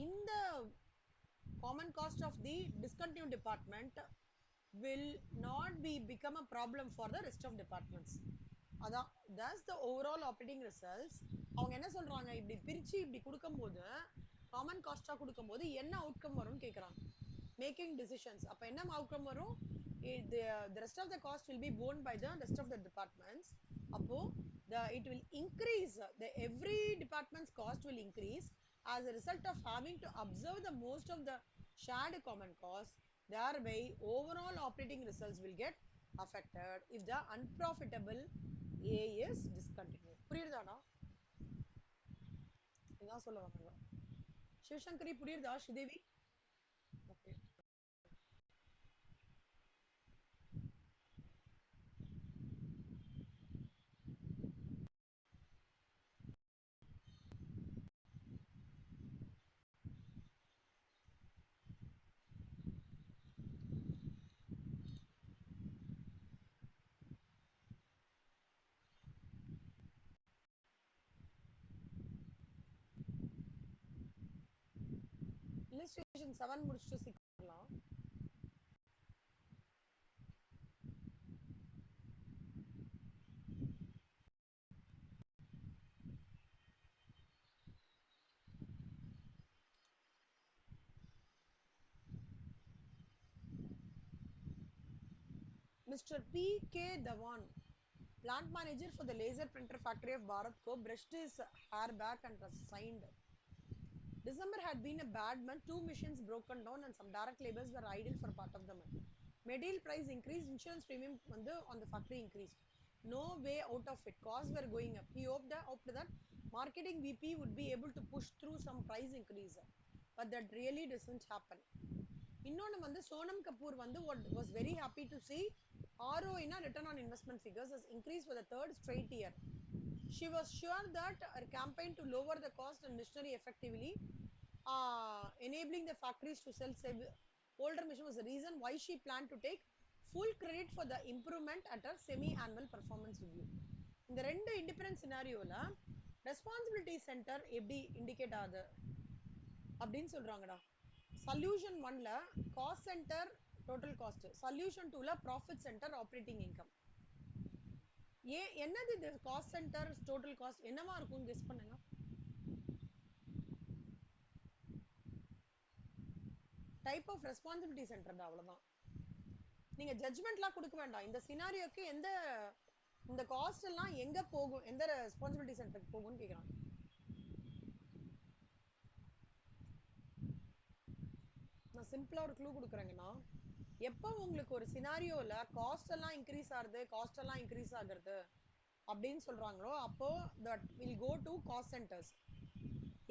இந்த common cost of the discontinued department will not be become a problem for the rest of departments அதான் that's the overall operating results. அவங்க என்ன சொல்றாங்க, இப்படி பிரிச்சு இப்படி கொடுக்கும்போது காமன் காஸ்டா கொடுக்கும்போது என்ன அவுட்கம் வரும்னு கேக்குறாங்க. மேக்கிங் டிசிஷன்ஸ் அப்ப என்ன அவுட்கம் வரும், the rest of the cost will be borne by the rest of the departments. அப்போ it will increase, the every department's cost will increase as a result of having to observe the most of the shared common cost. Thereby overall operating results will get affected if the unprofitable A is discontinued. புரியுதாடா? இதான் சொல்ல வந்தாங்க. சிவசங்கரி புரியுதா Sridevi? Okay. illustration 7 முடிச்சுட்டு 6 வரலாம். Mr. P.K. Dhawan, plant manager for the laser printer factory of Bharat Co, brushed his hair back and signed. December had been a bad month. 2 machines broken down and some direct labors were idle for part of the month. Material price increased, insurance premium on the factory increased. No way out of it. Costs were going up. He hoped that marketing VP would be able to push through some price increase. But that really doesn't happen. இன்னொன்னு வந்து சோனம் கபூர் வந்து was very happy to see ROI na return on investment figures has increased for the third straight year. She was sure that her campaign to lower the cost and machinery effectively, enabling the factories to sell older machine was the reason why she planned to take full credit for the improvement at her semi-annual performance review. இந்த ரெண்டு independent சினாரியோல responsibility centre எப்படி indicate ஆகுது அப்படின்னு சொல்றாங்கடா. Solution 1ல cost centre total cost, solution 2ல profit centre operating income. என்னது இது காஸ்ட் சென்டர் டோட்டல் காஸ்ட் என்னவா இருக்கும் கெஸ் பண்ணுங்க. டைப் ஆஃப் ரெஸ்பான்சிபிலிட்டி சென்டர் தான், அவ்வளவுதான். நீங்க ஜட்ஜ்மெண்ட்லாம் கொடுக்க வேண்டாம். இந்த சினாரியோக்கு எந்த இந்த காஸ்ட் எல்லாம் எங்க போகும், எந்த ரெஸ்பான்சிபிலிட்டி சென்டருக்கு போகும்னு கேக்குறாங்க. நான் சிம்பிளா ஒரு க்ளூ கொடுக்குறேங்கன்னா, எப்போ உங்களுக்கு ஒரு சினாரியோல காஸ்ட் எல்லாம் இன்க்ரீஸ் ஆகுது, காஸ்ட் எல்லாம் இன்க்ரீஸ் ஆகுறது அப்படின்னு சொல்றாங்களோ அப்போ that will go to cost centers.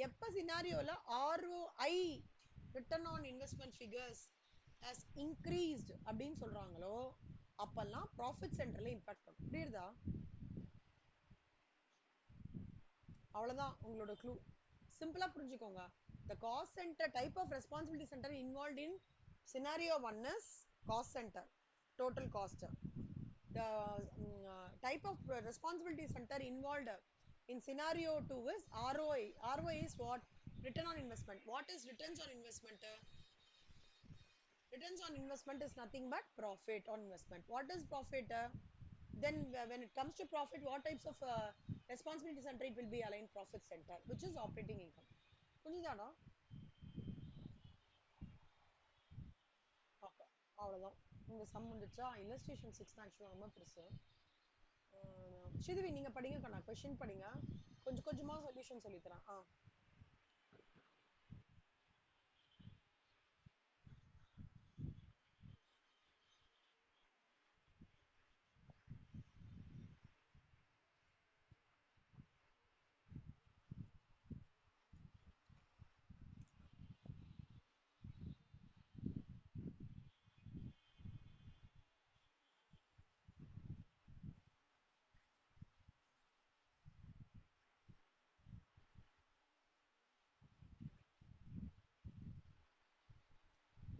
எப்ப சினாரியோல ROI return on investment figures has increased அப்படின்னு சொல்றாங்களோ அப்பெல்லாம் ப்ராஃபிட் சென்டர்ல இம்பாக்ட் பண்ணும். புரியுதா? அவ்வளவுதான் உங்களோட க்ளூ. சிம்பிளா புரிஞ்சுக்கோங்க. the cost center type of responsibility center involved in scenario 1 is cost center total cost. The type of responsibility center involved in scenario 2 is ROI. ROI is what? Return on investment. What is returns on investment? Returns on investment is nothing but profit on investment. What is profit? Then when it comes to profit, what types of responsibility center it will be aligned? Profit center, which is operating income. புரியுதாடா? Okay, அவ்வளவுதான். இந்த some வந்துச்சா? Illustration 6 ஆக்சுவலா ரொம்ப பெருசு. ஸ்ரீதேவி நீங்க படிங்க கண்ணா, question படிங்க, கொஞ்சம் கொஞ்சமா சொல்யூஷன் சொல்லி தரேன்.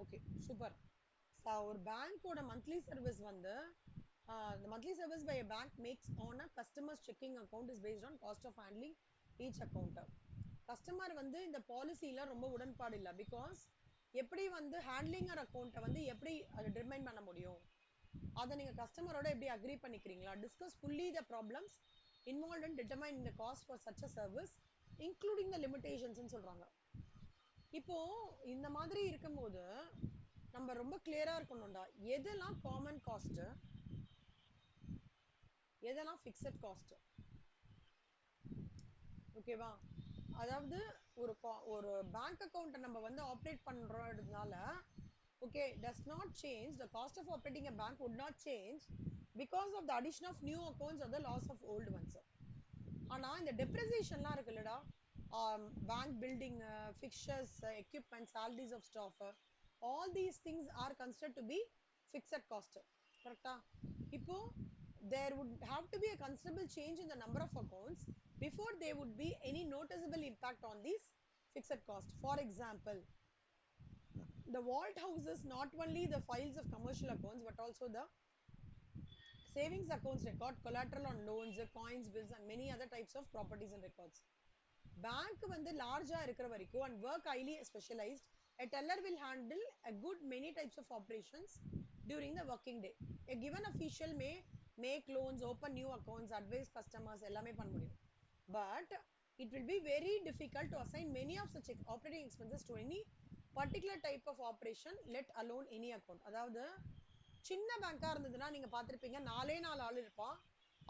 Okay super. ஒரு பேங்கோட மந்த்லி சர்வீஸ் வந்து the monthly service by a bank makes on a customer's checking account is based on cost of handling each account. Customer வந்து இந்த பாலிசில ரொம்ப உடன்பாடு இல்ல. பிகாஸ் எப்படி வந்து ஹேண்ட்லிங் அக்கௌண்ட்டை வந்து எப்படி அதை டிட்டர்மைன் பண்ண முடியும், அதை நீங்க கஸ்டமரோட எப்படி அக்ரி பண்ணிக்கிறீங்களா? Discuss fully the problems involved and determine the cost for such a service including the limitations ன்னு சொல்றாங்க. இப்போ இந்த மாதிரி இருக்கும்போது நம்ம ரொம்ப கிளியரா இருக்கணும்டா. எதெல்லாம் காமன் காஸ்ட், எதெல்லாம் ஃபிக்ஸட் காஸ்ட். ஓகேவா? அதாவது ஒரு பேங்க் அக்கவுண்ட் நம்ம வந்து ஆப்ரேட் பண்றதுனால okay does not change the cost of operating a bank would not change because of the addition of new accounts or the loss of old ones. ஆனா இந்த டெப்ரிசியேஷன்லாம் இருக்குல்லடா, bank building, fixtures, equipment, salaries of staff, all these things are considered to be fixed cost. கரெக்டா? இப்போ there would have to be a considerable change in the number of accounts before there would be any noticeable impact on these fixed cost. For example, the vault houses not only the files of commercial accounts but also the savings accounts record collateral on loans, coins, bills and many other types of properties and records. Bank வந்து லார்ஜா இருக்கிற வரைக்கும் and work highly specialized, a teller will handle a good many types of operations during the working day. A given official may make loans, open new accounts, advise customers, எல்லாமே பண்ண முடியும். But it will be very difficult to assign many of such operating expenses to any particular type of operation, let alone any account. அதாவது சின்ன பேங்கா இருந்ததுன்னா நீங்க பார்த்திருப்பீங்க, நாலே நாலு ஆள் இருப்பான்.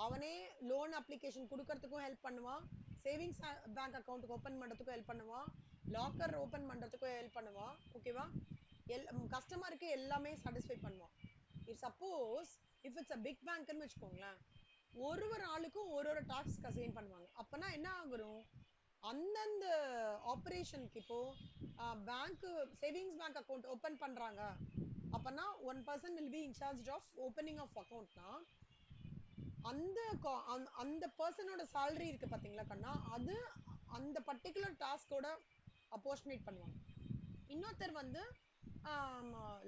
அவனே லோன் அப்ளிகேஷன் கொடுக்கறதுக்கும் ஹெல்ப் பண்ணுவான், சேவிங்ஸ் பேங்க் அக்கௌண்ட் ஓபன் பண்றதுக்கும் ஹெல்ப் பண்ணுவான், லாக்கர் ஓபன் பண்றதுக்கும் ஹெல்ப் பண்ணுவான். ஓகேவா? கஸ்டமருக்கு எல்லாமே சாட்டிஸ்ஃபை பண்ணுவான். If suppose if it's a big பேங்க்னு வச்சுக்கோங்களேன், ஒரு ஒரு ஆளுக்கும் ஒரு ஒரு டாஸ்க் அசைன் பண்ணுவாங்க. அப்பனா என்ன ஆகும், அந்தந்த ஆபரேஷனுக்கு இப்போ bank savings bank account open பண்றாங்க அப்பனா one person will be incharge of opening of அக்கௌண்ட்னா அந்த அந்த பர்சனோட salary இருக்கு பாத்தீங்களா கண்ணா, அது அந்த பர்டிகுலர் டாஸ்கோட அப்போர்ஷனேட் பண்ணுவாங்க. இன்னொருத்தர் வந்து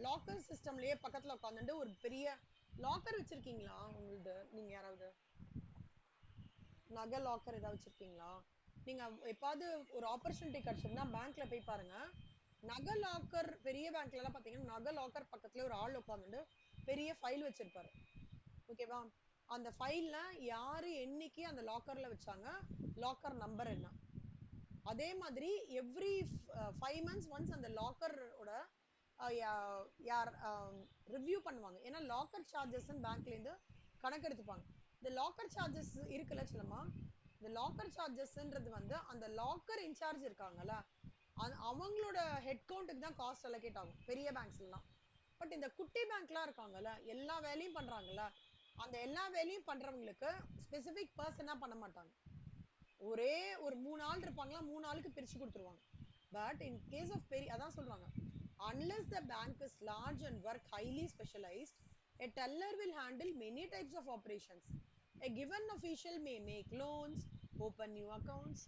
லாக்கர் சிஸ்டம்லயே பக்கத்துல உட்காந்துட்டு ஒரு பெரிய லாக்கர் வச்சிருக்கீங்களா உங்களது? நீங்க யாராவது நகை லாக்கர் ஏதாவது வச்சிருக்கீங்களா? நீங்க எப்பாவது ஒரு ஆப்பர்ச்சுனிட்டி கிடைச்சதுன்னா பேங்க்ல போய் பாருங்க. நகை லாக்கர் பெரிய பேங்க்ல எல்லாம் பாத்தீங்கன்னா நகை லாக்கர் பக்கத்துல ஒரு ஆள் உட்காந்துட்டு பெரிய ஃபைல் வச்சிருப்பாரு. ஓகேவா? அந்த ஃபைல்ல யாரு என்னைக்கு அந்த லாக்கர்ல வச்சாங்க, லாக்கர் நம்பர் என்ன. அதே மாதிரி எவ்ரி 5 months ஒன்ஸ் அந்த லாக்கரோட யார் ரிவ்யூ பண்ணுவாங்க. ஏன்னா லாக்கர் சார்ஜஸ் பேங்க்ல இருந்து கணக்கு எடுத்துப்பாங்க. இந்த லாக்கர் சார்ஜஸ் இருக்குல்ல சொல்லமா, இந்த லாக்கர் சார்ஜஸ்ன்றது வந்து அந்த லாக்கர் இன்சார்ஜ் இருக்காங்கல்ல அவங்களோட ஹெட் கவுண்ட்டுக்கு தான் காஸ்ட் அலோகேட் ஆகும் பெரிய பேங்க்ஸ்லாம். பட் இந்த குட்டி பேங்க்லாம் இருக்காங்கல்ல, எல்லா வேலையும் பண்றாங்கல்ல, அந்த எல்லா வேலையும் பண்றவங்களுக்கு ஸ்பெசிபிக் பர்சனா பண்ண மாட்டாங்க. ஒரே ஒரு 3 ஆள் இருப்பாங்களா, 3 ஆளுக்கு பிரிச்சு கொடுத்துருவாங்க. பட் இன் கேஸ் ஆஃப் பெரிய, அதான் சொல்றாங்க, unless the bank is large and work highly specialized, a teller will handle many types of operations. A given official may make loans, open new accounts,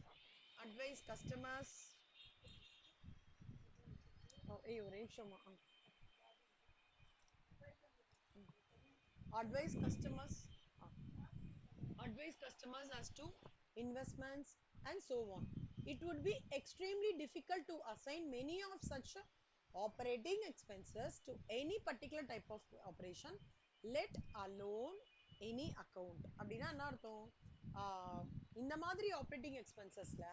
advise customers. ஏய் ஒரே நிமிஷமா. advise customers advise customers as to investments and so on. It would be extremely difficult to assign many of such operating expenses to any particular type of operation, let alone any account. அப்படின்னா என்ன அர்த்தம்? இந்த மாதிரி operating எக்ஸ்பென்சஸ்ல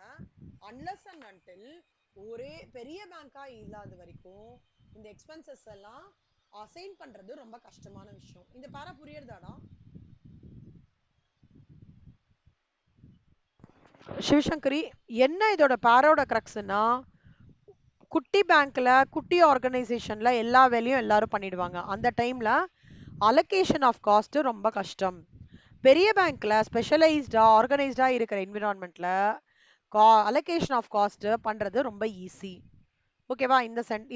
unless and until ஒரே பெரிய பேங்கா இல்லாத வரைக்கும் இந்த எக்ஸ்பென்சஸ் எல்லாம் அசைன் பண்றது ரொம்ப கஷ்டமான விஷயம். இந்த பேரா புரியுறதாடா? சிவசங்கரி, என்ன இதோட பேரோட கிரக்ஸ்னா, குட்டி பேங்க்ல குட்டி ஆர்கனைசேஷன்ல எல்லா வேலையும் எல்லாரும் பண்ணிடுவாங்க. அந்த டைம்ல அலோகேஷன் ஆஃப் காஸ்ட் ரொம்ப கஷ்டம். பெரிய பேங்க்ல ஸ்பெஷலைஸ்டா ஆர்கனைஸ்டா இருக்கிற என்விரான்மெண்ட்ல அலோகேஷன் ஆஃப் காஸ்ட் பண்றது ரொம்ப ஈஸி. ஓகேவா?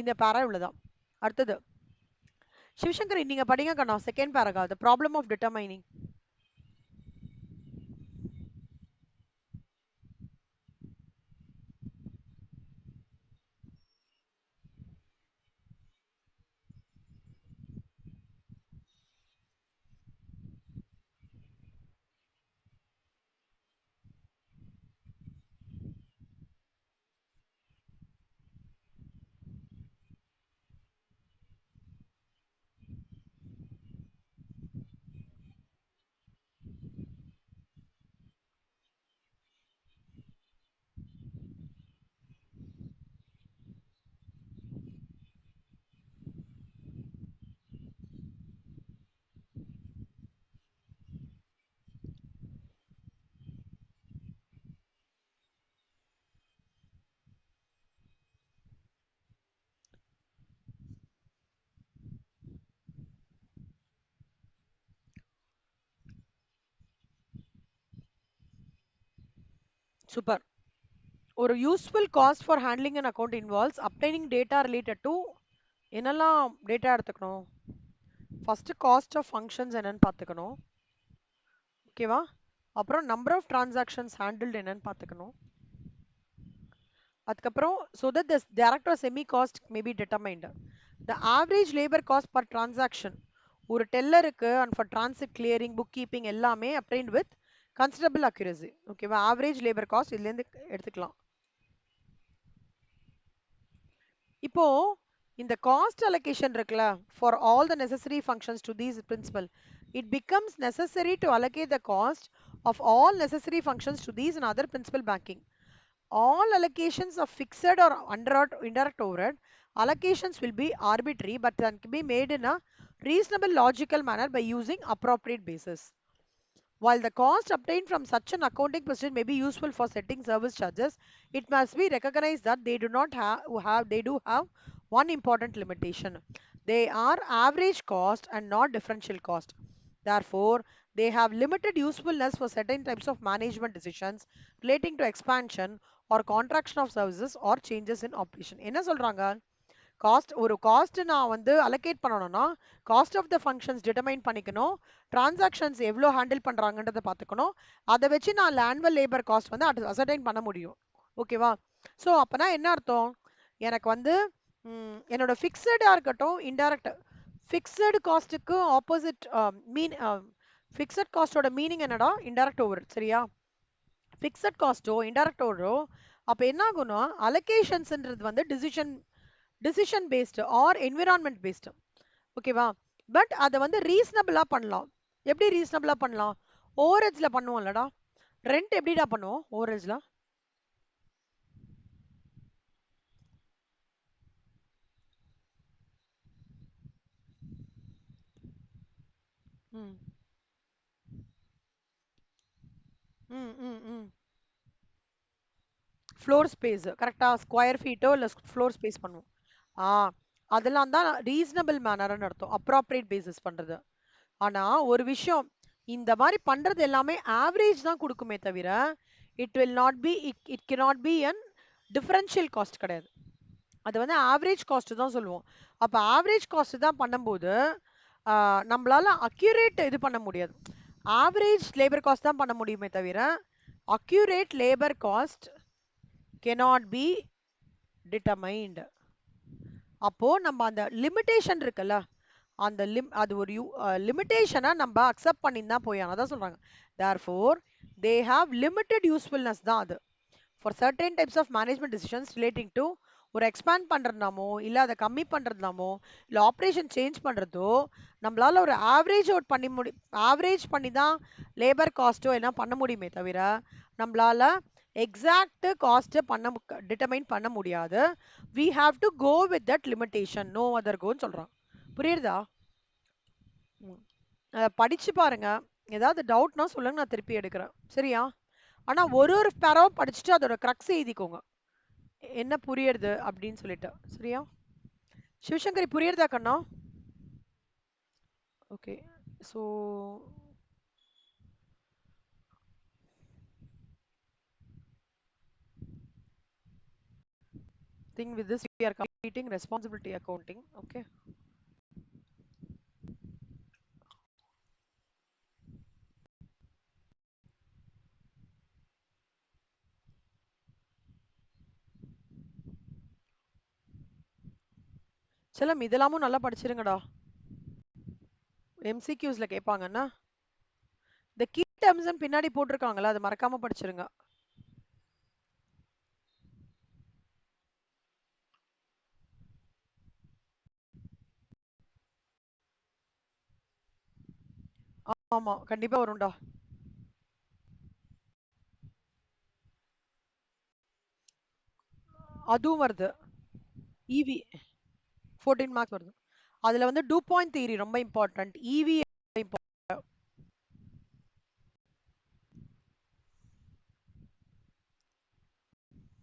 இந்த பேரா இவ்வளவுதான். அடுத்தது சிவசங்கரி நீங்க படிங்க கண்ணா, second paragraph, the problem of determining. Super. ஒரு useful cost for handling an account involves obtaining data related to என்னெல்லாம் டேட்டா எடுத்துக்கணும். ஃபர்ஸ்ட் காஸ்ட் ஆஃப் ஃபங்க்ஷன்ஸ் என்னன்னு பார்த்துக்கணும். ஓகேவா? அப்புறம் நம்பர் ஆஃப் டிரான்சாக்ஷன்ஸ் ஹேண்டில்டு என்னன்னு பார்த்துக்கணும். அதுக்கப்புறம் so that the direct or semi cost may be determined. The average labor cost per transaction ஒரு டெல்லருக்கு and for transit clearing book keeping எல்லாமே அப்டைன்ட் வித் கன்சிடரபிள் அக்யூரசி. ஓகேவா? ஆவரேஜ் லேபர் காஸ்ட் இதுலேருந்து எடுத்துக்கலாம். இப்போ இந்த காஸ்ட் அலோகேஷன் இருக்குல்ல for all the necessary functions to these principal it becomes necessary to allocate the cost of all necessary functions to these and other principal banking. All allocations of fixed or indirect overhead allocations will be arbitrary but can be made in a reasonable logical manner by using appropriate basis. While the cost obtained from such an accounting procedure may be useful for setting service charges, it must be recognized that they do not have one important limitation. They are average cost and not differential cost. Therefore, they have limited usefulness for certain types of management decisions relating to expansion or contraction of services or changes in operation. என்ன சொல்றாங்க? Cost நான் வந்து allocate பண்ணணும்னா cost of the functions determine பண்ணிக்கணும். Transactions எவ்வளோ handle பண்ணுறாங்கன்றதை பார்த்துக்கணும். அதை வச்சு நான் ஆனுவல் லேபர் காஸ்ட் வந்து அசர்டைன் பண்ண முடியும். ஓகேவா? ஸோ அப்போனா என்ன அர்த்தம்? எனக்கு வந்து என்னோட ஃபிக்ஸடாக இருக்கட்டும் இன்டைரக்ட் ஃபிக்ஸடு காஸ்ட்டுக்கு ஆப்போசிட் மீன் ஃபிக்ஸட் காஸ்ட்டோட மீனிங் என்னடா? Indirect over. சரியா? ஃபிக்ஸட் காஸ்ட்டோ இன்டைரக்ட் ஓவரோ அப்போ என்ன ஆகும்னா அலோகேஷன்ஸ்ன்றது வந்து decision based or environment based. ஓகேவா? பட் அதை வந்து ரீசனபிளா பண்ணலாம். எப்படி ரீசனபிளா பண்ணலாம்? ஓவரேஜ்ல பண்ணுவோம்லடா. ரெண்ட் எப்படிடா பண்ணுவோம் ஓவரேஜ்ல? ம் ம் ம் ம் ஃப்ளோர் ஸ்பேஸ் கரெக்டா ஸ்கொயர் ஃபீட்டோ இல்லை ஃப்ளோர் ஸ்பேஸ் பண்ணுவோம். ஆ அதெல்லாம் தான் ரீசனபிள் மேனர்னு அர்த்தம். அப்ராப்ரியேட் பேசிஸ் பண்றது. ஆனா ஒரு விஷயம் இந்த மாதிரி பண்றது எல்லாமே ஆவரேஜ் தான் கொடுக்குமே தவிர it will not be it cannot be an differential cost கிடையாது. அது வந்து ஆவரேஜ் காஸ்ட் தான் சொல்லுவோம். அப்ப ஆவரேஜ் காஸ்ட் தான் பண்ணும்போது நம்மளால அக்யூரேட் இது பண்ண முடியாது. ஆவரேஜ் லேபர் காஸ்ட் தான் பண்ண முடியுமே தவிர accurate labour cost cannot be determined. அப்போ நம்ம அந்த லிமிட்டேஷன் இருக்குல்ல அந்த அது ஒரு லிமிட்டேஷனை நம்ம அக்செப்ட் பண்ணி தான் போய் அதான் சொல்றாங்க. therefore they have limited usefulness தான் அது for certain types of management decisions relating to ஒரு எக்ஸ்பேண்ட் பண்றதுனாமோ இல்ல அதை கம்மி பண்றதுனாமோ இல்ல ஆப்ரேஷன் சேஞ்ச் பண்றதோ நம்மளால ஒரு ஆவரேஜ் அவுட் ஆவரேஜ் பண்ணி தான் லேபர் காஸ்ட்டோ என்ன பண்ண முடியுமே தவிர நம்மளால எக்ஸாக்ட் காஸ்ட் பண்ண டிட்டர்மைன் பண்ண முடியாது. we have to go with that limitation, no other goன்னு சொல்றான். புரியுதா? படிச்சு பாருங்க. ஏதாவது டவுட்னா சொல்லுங்க, நான் திருப்பி எடுக்கிறேன். சரியா? ஆனா ஒரு ஒரு பேராவும் படிச்சுட்டு அதோட கிரக்ஸ் எழுதிக்கோங்க. என்ன புரியுறது அப்படின்னு சொல்லிட்டு. சரியா? சிவசங்கரி புரியுறதா கண்ணா? Okay. So think with this we are completing responsibility accounting. Okay. செல்லம் இதெல்லாமும் நல்லா படிச்சிருங்கடா. எம்சிக்யூஸ்ல கேட்பாங்கன்னா இந்த கீ டேர்ம்ஸ் பின்னாடி போட்டிருக்காங்கல்ல அது மறக்காம படிச்சிருங்க. ஆமா கண்டிப்பா வரும்டா. அதுவும் வருது. இவி 14 மார்க்ஸ் வருது. அதுல வந்து டூ பாயிண்ட் தியரி ரொம்ப இம்பார்ட்டன்ட். இவி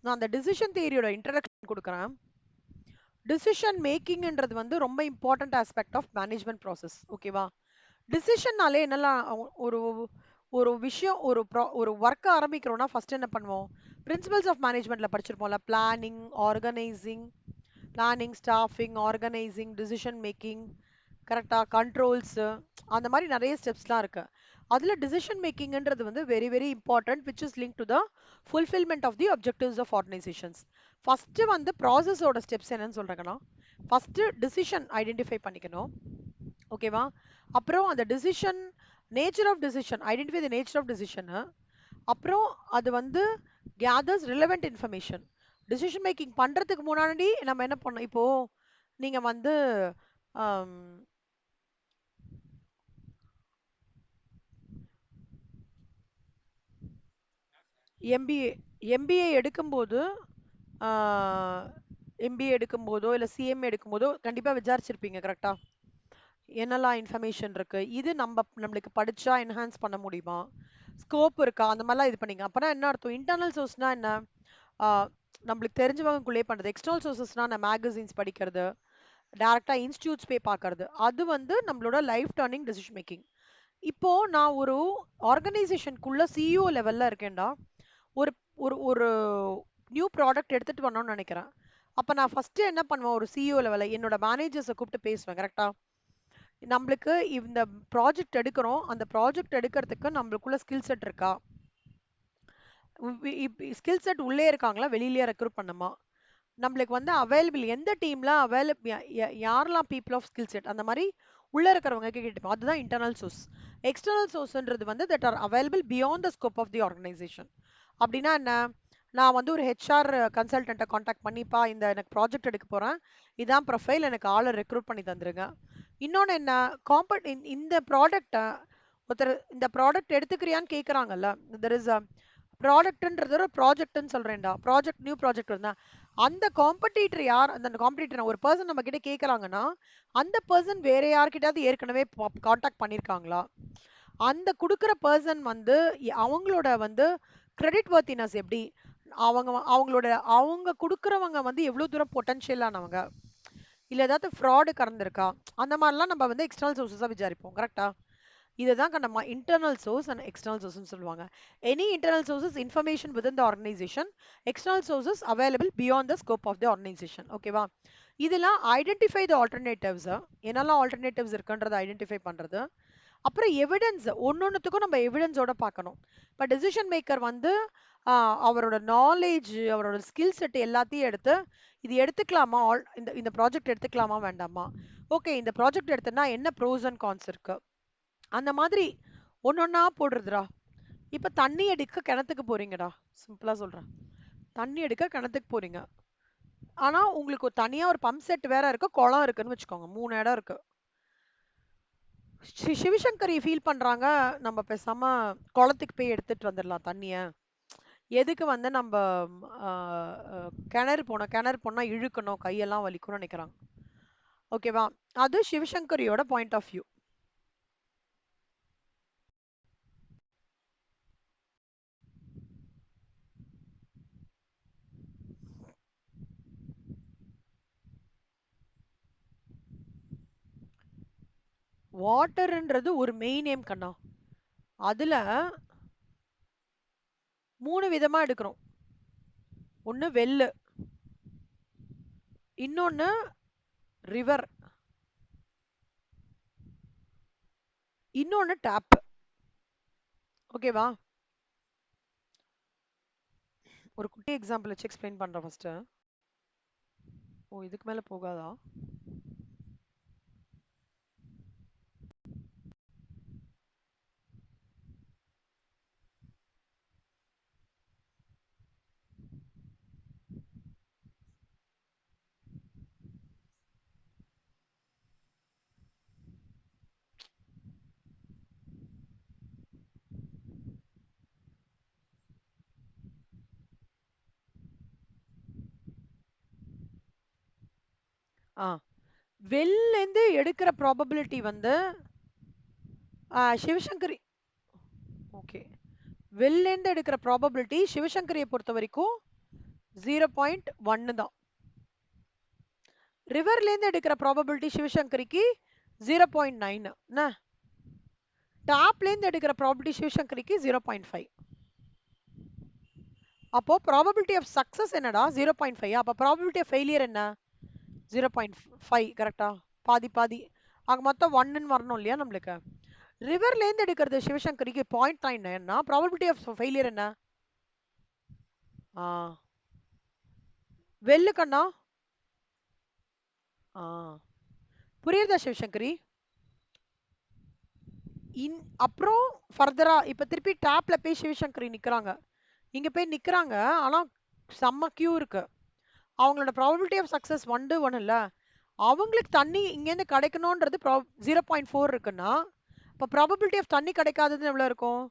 நான் அந்த டிசிஷன் தியரியோட இன்ட்ரடக்ஷன் கொடுக்குறேன். டிசிஷன் மேக்கிங்ன்றது வந்து ரொம்ப important aspect of management process. ஓகேவா? டிசிஷன்னாலே என்னெல்லாம் ஒரு ஒரு விஷயம் ஒரு ஒர்க் ஆரம்பிக்கிறோம்னா ஃபர்ஸ்ட் என்ன பண்ணுவோம்? பிரின்சிபல்ஸ் ஆஃப் மேனேஜ்மெண்ட்ல படிச்சிருப்போம்ல. Planning, staffing, organising, decision making, கரெக்டா? கண்ட்ரோல்ஸ், அந்த மாதிரி நிறைய ஸ்டெப்ஸ்லாம் இருக்கு. அதுல டிசிஷன் மேக்கிங்ன்றது வந்து very very important, which is link to the fulfilment of the objectives of organisations. First வந்து ப்ராசஸோட ஸ்டெப்ஸ் என்னன்னு சொல்றேங்கன்னா, ஃபர்ஸ்ட் டிசிஷன் ஐடென்டிஃபை பண்ணிக்கணும். ஓகேவா? அப்புறம் அந்த decision, nature of decision, identify the nature of decision. அப்புறம் அது வந்து gathers relevant information. Decision making பண்றதுக்கு முன்னாடி நம்ம என்ன பண்ணோம்? இப்போ நீங்க வந்து எம்பிஏ எம்பிஏ எடுக்கும்போது எம்பிஏ எடுக்கும்போதோ இல்லை சிஎம்ஏ எடுக்கும்போதோ கண்டிப்பா விசாரிச்சிருப்பீங்க, கரெக்டா? என்னெல்லாம் இன்ஃபர்மேஷன் இருக்கு, இது நம்மளுக்கு படிச்சா என்ஹான்ஸ் பண்ண முடியுமா, ஸ்கோப் இருக்கா, அந்த மாதிரிலாம் இது பண்ணீங்க. அப்பனா என்ன அர்த்தம்? இன்டர்னல் சோர்ஸ்னா என்ன? ஆஹ் நம்மளுக்கு தெரிஞ்சவங்களுக்குள்ளே பண்றது. எக்ஸ்டர்னல் சோர்சஸ்னா நான் மேகசின்ஸ் படிக்கிறது, டைரக்டா இன்ஸ்டியூட்ஸ் போய் பார்க்கறது. அது வந்து நம்மளோட லைஃப் டர்னிங் டெசிஷன் மேக்கிங். இப்போ நான் ஒரு ஆர்கனைசேஷனுக்குள்ள சிஇஓ லெவல்ல இருக்கேன்டா. ஒரு ஒரு ஒரு நியூ ப்ராடக்ட் எடுத்துட்டு வரணும்னு நினைக்கிறேன். அப்ப நான் ஃபர்ஸ்ட் என்ன பண்ணுவேன்? ஒரு சிஇஓ லெவல்ல என்னோட மேனேஜர்ஸை கூப்பிட்டு பேசுவேன், கரெக்டா? நம்மளுக்கு இந்த ப்ராஜெக்ட் எடுக்கிறோம், அந்த ப்ராஜெக்ட் எடுக்கிறதுக்கு நம்மளுக்குள்ள ஸ்கில் செட் இருக்கா, ஸ்கில் செட் உள்ளே இருக்காங்களா, வெளியிலேயே ரெக்ரூட் பண்ணுமா, நம்மளுக்கு வந்து அவைலபிள் எந்த டீம்ல அவைலபிள், யாரெல்லாம் பீப்புள் ஆஃப் ஸ்கில் செட், அந்த மாதிரி உள்ள இருக்கிறவங்க கேட்டுப்போம். அதுதான் இன்டர்னல் சோர்ஸ். எக்ஸ்டர்னல் சோர்ஸ்ன்றது வந்து that are available beyond the scope of the organisation. அப்படின்னா என்ன? நான் வந்து ஒரு ஹெச்ஆர் கன்சல்டன்ட்டை காண்டாக்ட் பண்ணிப்பா, இந்த எனக்கு ப்ராஜெக்ட் எடுக்க போறேன், இதான் ப்ரொஃபைல், எனக்கு ஆளை ரெக்ரூட் பண்ணி தந்துருங்க. இன்னொன்னு என்ன? இந்த ப்ராடக்ட்டை ஒருத்தர் இந்த ப்ராடக்ட் எடுத்துக்கிறியான்னு கேட்குறாங்கல்ல. தெர் இஸ் ப்ராடக்ட்ன்றது ஒரு ப்ராஜெக்ட்னு சொல்றேன்டா. நியூ ப்ராஜெக்ட் இருந்தா அந்த காம்படிட்டர் யார்? அந்த காம்படிட்டர் ஒரு பர்சன் நம்ம கிட்ட கேட்கறாங்கன்னா, அந்த பர்சன் வேற யார்கிட்டயாவது ஏற்கனவே காண்டாக்ட் பண்ணிருக்காங்களா? அந்த குடுக்குற பர்சன் வந்து அவங்களோட வந்து கிரெடிட் வர்த்தினஸ் எப்படி? அவங்க குடுக்குறவங்க வந்து எவ்வளவு தூரம் பொட்டன்ஷியலானவங்க, இல்ல ஏதாவது ஃப்ராடு கறந்துருக்கா, அந்த மாதிரிலாம் நம்ம வந்து எக்ஸ்டர்னல் சோர்சஸா விசாரிப்போம், கரெக்டா? இதுதான் நம்ம இன்டர்னல் சோர்ஸ் அண்ட் எக்ஸ்டர்னல் சோர்ஸ்னு சொல்லுவாங்க. Any internal sources information within the organisation, external sources available beyond the scope of the organisation. ஓகேவா? இதெல்லாம் ஐடென்டிஃபை த ஆல்டர்னேட்டிவ்ஸ், என்னெல்லாம் ஆல்டர்னேட்டிவ்ஸ் இருக்குன்றதை ஐடென்டிஃபை பண்றது. அப்புறம் எவிடன்ஸ், ஒன்னொன்னுத்துக்கும் நம்ம எவிடன்ஸோட பார்க்கணும். இப்போ டெசிஷன் மேக்கர் வந்து அவரோட நாலேஜ், அவரோட ஸ்கில் செட் எல்லாத்தையும் எடுத்து இது எடுத்துக்கலாமா, இந்த இந்த ப்ராஜெக்ட் எடுத்துக்கலாமா வேண்டாமா, ஓகே இந்த ப்ராஜெக்ட் எடுத்தனா என்ன ப்ரோஸ் அண்ட் கான்ஸ் இருக்கு, அந்த மாதிரி ஒன்னொன்னா போடுறதுடா. இப்ப தண்ணி எடுக்க கிணத்துக்கு போறீங்கடா, சிம்பிளா சொல்றேன். தண்ணி எடுக்க கிணத்துக்கு போறீங்க. ஆனா உங்களுக்கு தனியா ஒரு பம்ப் செட் வேற இருக்கு, குளம் இருக்குன்னு வச்சுக்கோங்க, 3 இடம் இருக்கு. சிவசங்கரி ஃபீல் பண்றாங்க, நம்ம பேசாம குளத்துக்கு போய் எடுத்துட்டு வந்துடலாம் தண்ணிய. எதுக்கு வந்து நம்ம கிணறு போனா இழுக்கணும், கையெல்லாம் வலிக்கும்னு நினைக்கிறாங்க. ஓகேவா? அது சிவசங்கரியோட பாயிண்ட் ஆஃப் வியூ. வாட்டர்ன்றது ஒரு மெயின் நேம் கண்ணா. அதுல 3 விதமா எடுக்கிறோம். ஒன்னு வெள்ளு, இன்னொன்னு ரிவர், இன்னொன்னு டேப். ஓகேவா? ஒரு குட்டி எக்ஸாம்பிள் வச்சு எக்ஸ்பிளைன் பண்றேன் ஃபர்ஸ்ட். ஓ, இதுக்கு மேல போகாதா? ஆ, வெல்ல இருந்து எடுக்கிற ப்ராபபிலிட்டி வந்து சிவசங்கரி. ஓகே, வெல்ல இருந்து எடுக்கிற ப்ராபபிலிட்டி சிவசங்கரியை பொறுத்த வரைக்கும் 0.1 தான். ரிவர்ல இருந்து எடுக்கிற ப்ராபபிலிட்டி சிவசங்கரிக்கு 0.9. டாப்லேருந்து எடுக்கிற ப்ராபபிலிட்டி சிவசங்கரிக்கு 0.5. அப்போ ப்ராபபிலிட்டி ஆஃப் சக்சஸ் என்னடா 0.5. அப்போ ப்ராபபிலிட்டி ஆஃப் ஃபெயிலியர் என்ன 0.5. கரெக்டா? பாதி பாதி. அங்க மொத்தம் 1ன்னு வரணும் இல்லையா நம்மளுக்கு? ரிவர்லேருந்து எடுக்கிறது சிவசங்கரிக்கு 0.99னா ப்ராபபிலிட்டி ஆஃப் ஃபெயிலியர் என்ன? ஆ வெள்ளுக்கண்ணா? ஆ புரியுதா சிவசங்கரி? அப்புறம் ஃபர்தரா இப்ப திருப்பி டேப்ல போய் சிவசங்கரி நிக்கிறாங்க. இங்க போய் நிக்கிறாங்க. ஆனா செம்ம கியூ இருக்கு. அவங்களோட ப்ராபபிலிட்டி ஆஃப் சக்சஸ் 1 to 1 இல்ல. அவங்களுக்கு தண்ணி இங்கேருந்து கிடைக்கணும்ன்றது 0.4 இருக்குன்னா இப்போ ப்ராபபிலிட்டி ஆஃப் தண்ணி கிடைக்காதது எவ்வளவு இருக்கும்?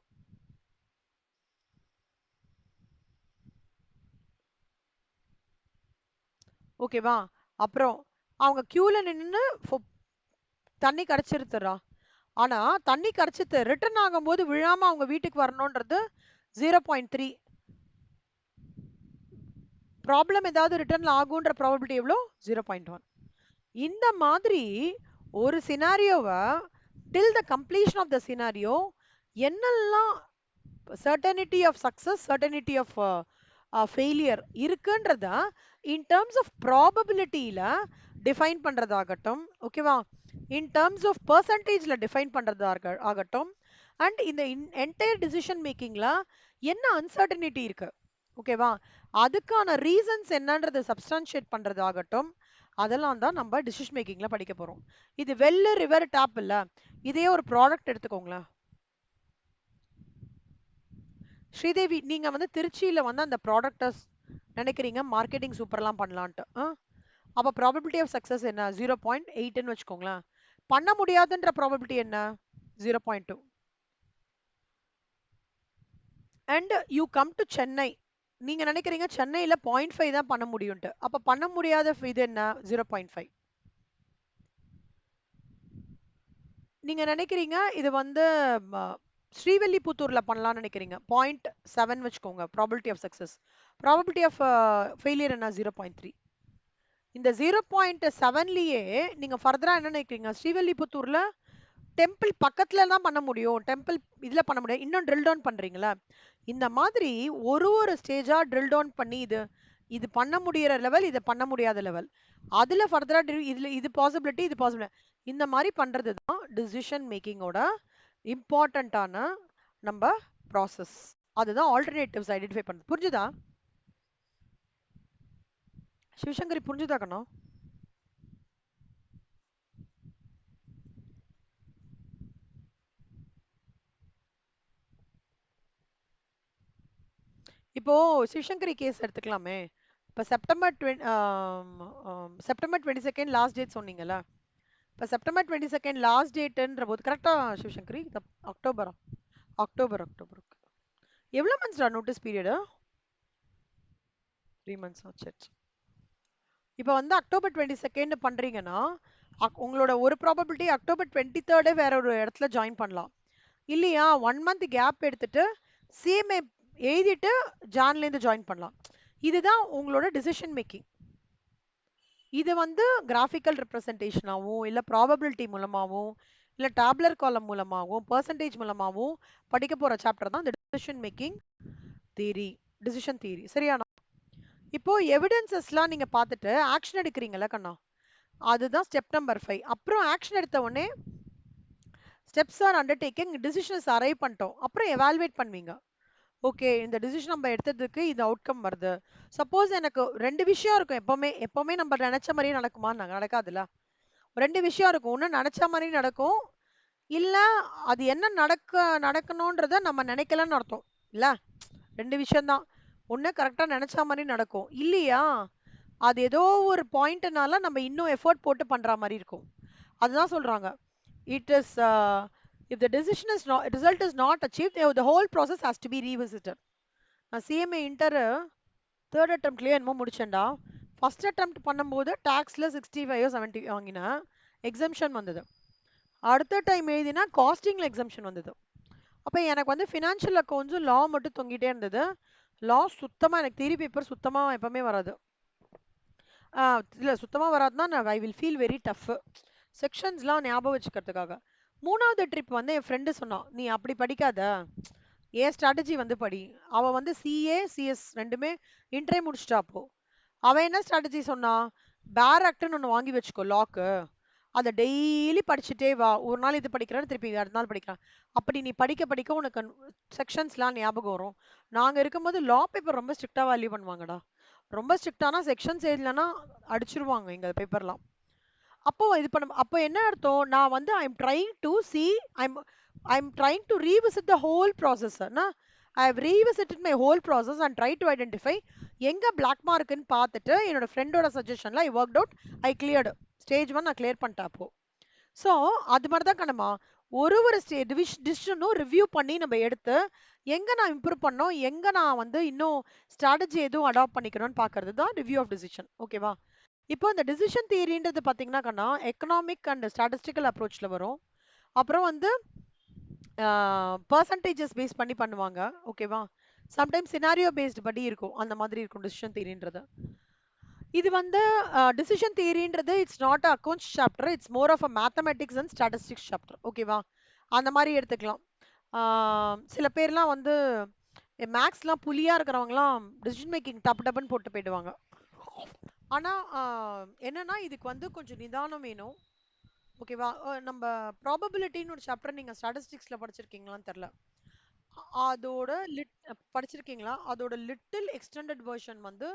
ஓகேவா? அப்புறம் அவங்க கியூல நின்னு தண்ணி கிடைச்சிருத்துறா. ஆனா தண்ணி கிடைச்சிட்டு ரிட்டர்ன் ஆகும்போது விழாம அவங்க வீட்டுக்கு வரணும்ன்றது 0.3. ப்ராப்ளம் ஏதாவது ரிட்டர்ன்ல ஆகுன்ற ப்ராபபிலிட்டி எவ்வளோ? 0.1. இந்த மாதிரி ஒரு சினாரியோவை till the completion of the scenario என்னெல்லாம் certainty of success, certainty of failure இருக்குன்றத in terms of probabilityல define பண்றதாகட்டும், ஓகேவா? in terms of percentageல define பண்றதாகட்டும், and இந்த entire decision makingல என்ன uncertainty இருக்கு, ஓகேவா? அதுக்கான ரீசன்ஸ் என்னன்றதை சப்ஸ்டான்ஷியேட் பண்றதாகட்டும், அதெல்லாம் தான் நம்ம டிசிஷன் மேக்கிங்ல படிக்க போறோம். இது வெள்ளு ரிவர் டேப் இல்ல, இதே ஒரு ப்ராடக்ட் எடுத்துக்கோங்களேன். ஸ்ரீதேவி, நீங்க வந்து திருச்சியில வந்து அந்த ப்ராடக்ட்டை நினைக்கிறீங்க மார்க்கெட்டிங் சூப்பர்லாம் பண்ணலான்ட்டு. அப்ப ப்ராபபிலிட்டி ஆஃப் சக்சஸ் என்ன? 0.8ன்னு வச்சுக்கோங்களேன். பண்ண முடியாதுன்ற ப்ராபபிலிட்டி என்ன? 0.2. And you come to Chennai. நீங்க நினைக்கிறீங்க சென்னையில 0.5 தான் பண்ண முடியும்ட்டு. அப்ப பண்ண முடியாத இது என்ன? 0.5. நீங்க நினைக்கிறீங்க இது வந்து ஸ்ரீவில்லிபுத்தூர்ல பண்ணலாம்னு நினைக்கிறீங்க. 0.7 வச்சுக்கோங்க probability of success. Probability of failure என்ன? 0.3. இந்த 0.7லயே நீங்க ஃபர்தரா என்ன நினைக்கிறீங்க? ஸ்ரீவில்லிபுத்தூர்ல டெம்பிள் பக்கத்துல தான் பண்ண முடியும், டெம்பிள் இதுல பண்ண முடியும், இன்னும் ட்ரில் டவுன் பண்றீங்களா? இந்த மாதிரி ஒரு ஒரு ஸ்டேஜா ட்ரில் டவுன் பண்ணி இது இது பண்ண முடியற லெவல், இது பண்ண முடியாத லெவல், அதுல ஃபர்தரா இதுல இது பாசிபிலிட்டி, இது பாசிபிள், இந்த மாதிரி பண்றது தான் டிசிஷன் மேக்கிங்கோட இம்பார்ட்டன்டான நம்ம ப்ராசஸ். அதுதான் ஆல்டர்னேட்டிவ்ஸ் ஐடென்டிஃபை பண்றது. புரிஞ்சுதா சிவசங்கரி? புரிஞ்சுதா கண்ணா? இப்போ சிவசங்கரி கேஸ் எடுத்துக்கலாமே. இப்போ செப்டம்பர் 22 லாஸ்ட் டேட் சொன்னீங்கல்ல. இப்போ செப்டம்பர் 22 லாஸ்ட் டேட்ன்ற போது கரெக்டா சிவசங்கரி? அக்டோபரா? October October. எவ்வளோ மந்த்ஸ்டா நோட்டீஸ் பீரியடு? 3 months ஆச்சு. இப்போ வந்து அக்டோபர் 22 பண்றீங்கன்னா உங்களோட ஒரு ப்ராபபிலிட்டி அக்டோபர் 23 வேற ஒரு இடத்துல ஜாயின் பண்ணலாம் இல்லையா? 1 month கேப் எடுத்துட்டு சிஎம்ஏ எழுதிட்டு ஜான்லேருந்து ஜாயின் பண்ணலாம். இதுதான் உங்களோட டிசிஷன் மேக்கிங். இது வந்து கிராஃபிக்கல் ரெப்ரசன்டேஷனாகவும் இல்லை ப்ராபபிலிட்டி மூலமாகவும் இல்லை டேப்லர் காலம் மூலமாகவும் பர்சன்டேஜ் மூலமாகவும் படிக்க போகிற சாப்டர் தான் இந்த decision making theory, decision theory. சரியானா? இப்போ எவிடன்சஸ்லாம் நீங்க பார்த்துட்டு ஆக்ஷன் எடுக்கிறீங்கல்ல கண்ணா, அதுதான் ஸ்டெப் நம்பர் 5. அப்புறம் ஆக்ஷன் எடுத்த உடனே steps R undertaking, decisions arrive பண்ணிட்டோம், அப்புறம் எவாலுவேட் பண்ணுவீங்க. ஓகே, இந்த டிசிஷன் நம்ம எடுத்ததுக்கு இது அவுட்கம் வருது. சப்போஸ் எனக்கு ரெண்டு விஷயம் இருக்கும், எப்பவுமே எப்பவுமே நம்ம நினைச்ச மாதிரியே நடக்குமா? நடக்காதுல்ல. ரெண்டு விஷயம் இருக்கும், ஒன்று நினைச்ச மாதிரி நடக்கும், இல்ல அது என்ன நடக்கணும்ன்றத நம்ம நினைக்கலன்னு அர்த்தம் இல்ல. ரெண்டு விஷயம் தான். ஒண்ணு கரெக்டா நினைச்ச மாதிரி நடக்கும், இல்லையா அது ஏதோ ஒரு பாயிண்ட்னால நம்ம இன்னும் எஃபோர்ட் போட்டு பண்ற மாதிரி இருக்கும். அதுதான் சொல்றாங்க, it is if the decision is not result is not achieved, the whole process has to be revisited. நான் சிஎம்ஏ இன்டர் தேர்ட் அட்டம்ப்ட்லயே என்னமோ முடிச்சேன்டா. ஃபர்ஸ்ட் அட்டெம்ப்ட் பண்ணும்போது டாக்ஸ்ல 65 70 வாங்கினேன், எக்ஸம்ஷன் வந்தது. அடுத்த டைம் எழுதினா காஸ்டிங்ல எக்ஸம்ஷன் வந்தது. அப்ப எனக்கு வந்து ஃபினான்ஷியல் அக்கௌண்ட்ஸும் லா மட்டும் தொங்கிட்டே இருந்தது. லா சுத்தமா எனக்கு தியரி பேப்பர் சுத்தமா எப்பவுமே வராது. இல்ல சுத்தமா வராதுன்னா நான் I will feel very tough செக்ஷன்ஸ்லாம் ஞாபகம் வச்சுக்கிறதுக்காக. 3வது ட்ரிப் வந்து என் ஃப்ரெண்டு சொன்னான், நீ அப்படி படிக்காத, ஏன் ஸ்ட்ராட்டஜி வந்து படி. அவ வந்து சிஏ சிஎஸ் ரெண்டுமே இன்டரே முடிச்சிட்டா அப்போ. அவ என்ன ஸ்ட்ராட்டஜி சொன்னா, பேர் ஆக்ட்னு ஒன்று வாங்கி வச்சுக்கோ லாக்கு, அதை டெய்லி படிச்சுட்டே வா. ஒரு நாள் இது படிக்கிறேன்னு திருப்பி அடுத்த நாள் படிக்கலாம். அப்படி நீ படிக்க படிக்க உனக்கு செக்ஷன்ஸ்லாம் ஞாபகம் வரும். நாங்க இருக்கும்போது லா பேப்பர் ரொம்ப ஸ்ட்ரிக்டா வேல்யூ பண்ணுவாங்கடா. ரொம்ப ஸ்ட்ரிக்டானா செக்ஷன்ஸ் எழுதலன்னா அடிச்சிருவாங்க எங்க பேப்பர்லாம். அப்போ இது பண்ண அப்போ என்ன அர்த்தம், நான் வந்து I'm trying to see, I'm I'm trying to revisit the whole process. I have revisited my whole process and try to identify எங்க பிளாக் மார்க்குன்னு பார்த்துட்டு என்னோட ஃப்ரெண்டோட சஜஷன்ல I work out, I cleared. Stage 1 நான் கிளியர் பண்ணிட்டேன் அப்போ. ஸோ அது மாதிரி தான் கண்ணம்மா, ஒரு ஒரு டிசிஷனும் ரிவ்யூ பண்ணி நம்ம எடுத்து எங்க நான் இம்ப்ரூவ் பண்ணோம், எங்க நான் வந்து இன்னும் ஸ்ட்ராட்டஜி எதுவும் அடாப்ட் பண்ணிக்கணும்னு பார்க்கறது தான் ரிவ்யூ ஆஃப் டிசிஷன். ஓகேவா? இப்போ இந்த டிசிஷன் தியரின்றது பார்த்தீங்கன்னா கண்ணா, எக்கனாமிக் அண்ட் ஸ்டாட்டிஸ்டிக்கல் அப்ரோச்ல வரும். அப்புறம் வந்து பர்சன்டேஜஸ் பேஸ் பண்ணி பண்ணுவாங்க. ஓகேவா? சம்டைம்ஸ் சினாரியோ பேஸ்டு படி இருக்கும், அந்த மாதிரி இருக்கும் டிசிஷன் தியரின்றது. இது வந்து டிசிஷன் தியரின்றது it's not accounts chapter, it's more of a mathematics and statistics chapter. ஓகேவா? அந்த மாதிரி எடுத்துக்கலாம். சில பேர்லாம் வந்து மேக்ஸ்லாம் புலியா இருக்கிறவங்கலாம் டிசிஷன் மேக்கிங் டப்பு டப்புன்னு போட்டு போயிடுவாங்க. ஆனா என்னன்னா இதுக்கு வந்து கொஞ்சம் நிதானம் வேணும். ஓகேவா? நம்ம ப்ராபபிலிட்டின்னு ஒரு சாப்டர் நீங்க ஸ்டாட்டிஸ்டிக்ஸ்ல படிச்சிருக்கீங்களான்னு தெரியல. அதோட படிச்சிருக்கீங்களா? அதோட லிட்டில் எக்ஸ்டெண்டட் வெர்ஷன் வந்து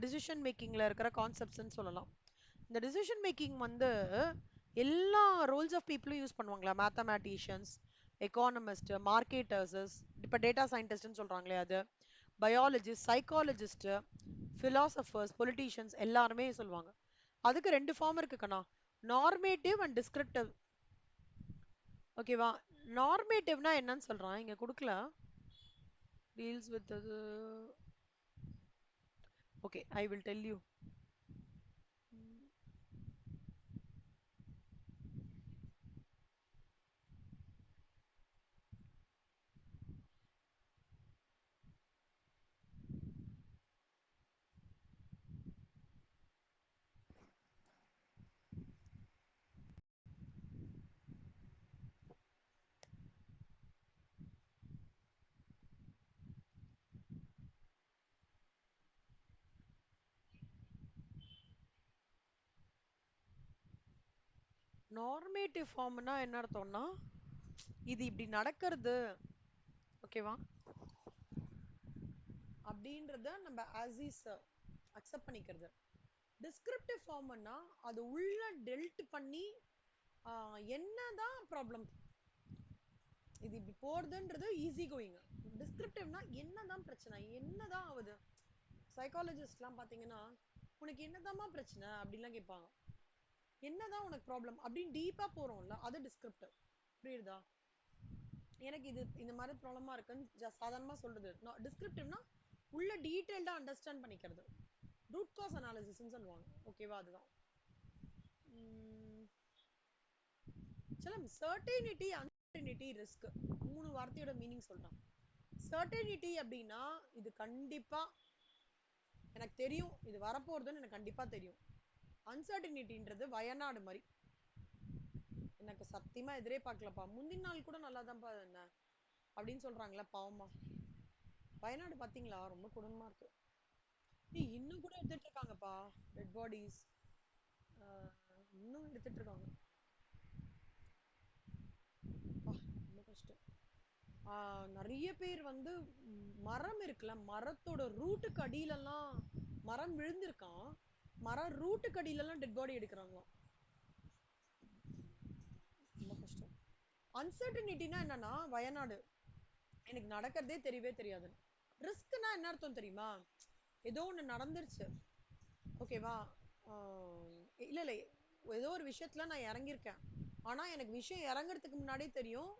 டிசிஷன் மேக்கிங்ல இருக்கிற கான்செப்ட்ஸ்னு சொல்லலாம். இந்த டிசிஷன் மேக்கிங் வந்து எல்லா ரோல்ஸ் ஆஃப் பீப்புளும் யூஸ் பண்ணுவாங்களா, மேத்தமேட்டிஷியன்ஸ், எக்கானமிஸ்ட், மார்க்கெட்டர்ஸ், இப்போ டேட்டா சயின்டிஸ்ட்னு சொல்றாங்களே அது, பயாலஜிஸ்ட், சைக்காலஜிஸ்ட், philosophers, பொலிட்டீஷியன்ஸ் எல்லாருமே சொல்லுவாங்க. அதுக்கு ரெண்டு ஃபார்ம் இருக்கு கண்ணா, நார்மேட்டிவ் அண்ட் டிஸ்கிரிப்டிவ். ஓகேவா? நார்மேட்டிவ்னா என்னன்னு சொல்றான் இங்க கொடுக்கல. டீல்ஸ் வித் அது. Okay, I will tell you. Normative ஃபார்ம்னா என்ன அர்த்தம்னா, இது இப்படி நடக்கிறது, ஓகேவா, அப்படின்றத நம்ம ஆஸ் இஸ் அக்செப்ட் பண்ணிக்கிறது. டிஸ்கிரிப்டிவ் ஃபார்ம்னா அது உள்ள டெல்ட் பண்ணி என்னதான் ப்ராப்ளம், இது இப்படி போறதுன்றது ஈஸி கோயிங். டிஸ்கிரிப்டிவ்னா என்னதான் பிரச்சனை, என்னதான் ஆகுது. சைக்காலஜிஸ்ட்லாம் பாத்தீங்கன்னா உனக்கு என்னதாம்மா பிரச்சனை அப்படிலாம் கேட்பாங்க. என்னதான் உனக்கு ப்ராப்ளம் அப்படின்னு டீப்பா போறோம்ல, அது டிஸ்கிரிப்டிவ். புரியுதா? எனக்கு இது இந்த மாதிரி ப்ராப்ளமா இருக்குன்னு சாதாரணமா சொல்றது. டிஸ்கிரிப்டிவ்னா உள்ள டீடைல்டா அண்டர்ஸ்டாண்ட் பண்ணிக்கிறது, ரூட் காஸ் அனாலிசிஸ்னு சொல்லுவாங்க. ஓகேவா? அதுதான். சலம் சர்டனிட்டி, அன்சர்டனிட்டி, ரிஸ்க், மூணு வார்த்தையோட மீனிங் சொல்றான். சர்டனிட்டி அப்படின்னா இது கண்டிப்பா எனக்கு தெரியும், இது வரப்போறதுன்னு எனக்கு கண்டிப்பா தெரியும். அன்சர்டனிட்டின்றது வயநாடு மாதிரி, எனக்கு சத்தியமா எதிரே பார்க்கலப்பா, முந்தின நாள் கூட நல்லா தான்ப்பா என்ன அப்படின்னு சொல்றாங்களா, பாவமா. வயநாடு பாத்தீங்களா? ரொம்ப கொடுமையா இருக்கு. இன்னும் கூட எடுத்துட்டு இருக்காங்கப்பா டெட் பாடிஸ், இன்னும் எடுத்துட்டு இருக்காங்க. ரொம்ப கஷ்டம். நிறைய பேர் வந்து மரம் இருக்குல்ல, மரத்தோட ரூட்டுக்கு அடியிலலாம் மரம் விழுந்திருக்கான், மரம் ரூட்டுக்கு அடியிலலாம் டெட் பாடி எடுக்கிறாங்களாம். ரொம்ப கஷ்டம். அன்சர்டனிட்டினா என்னன்னா வயநாடு எனக்கு நடக்கிறதே தெரியவே தெரியாது. ரிஸ்க்னா என்ன அர்த்தம் தெரியுமா? ஏதோ ஒண்ணு நடந்துருச்சு, ஓகேவா, இல்ல இல்ல, ஏதோ ஒரு விஷயத்துல நான் இறங்கியிருக்கேன், ஆனா எனக்கு விஷயம் இறங்குறதுக்கு முன்னாடியே தெரியும்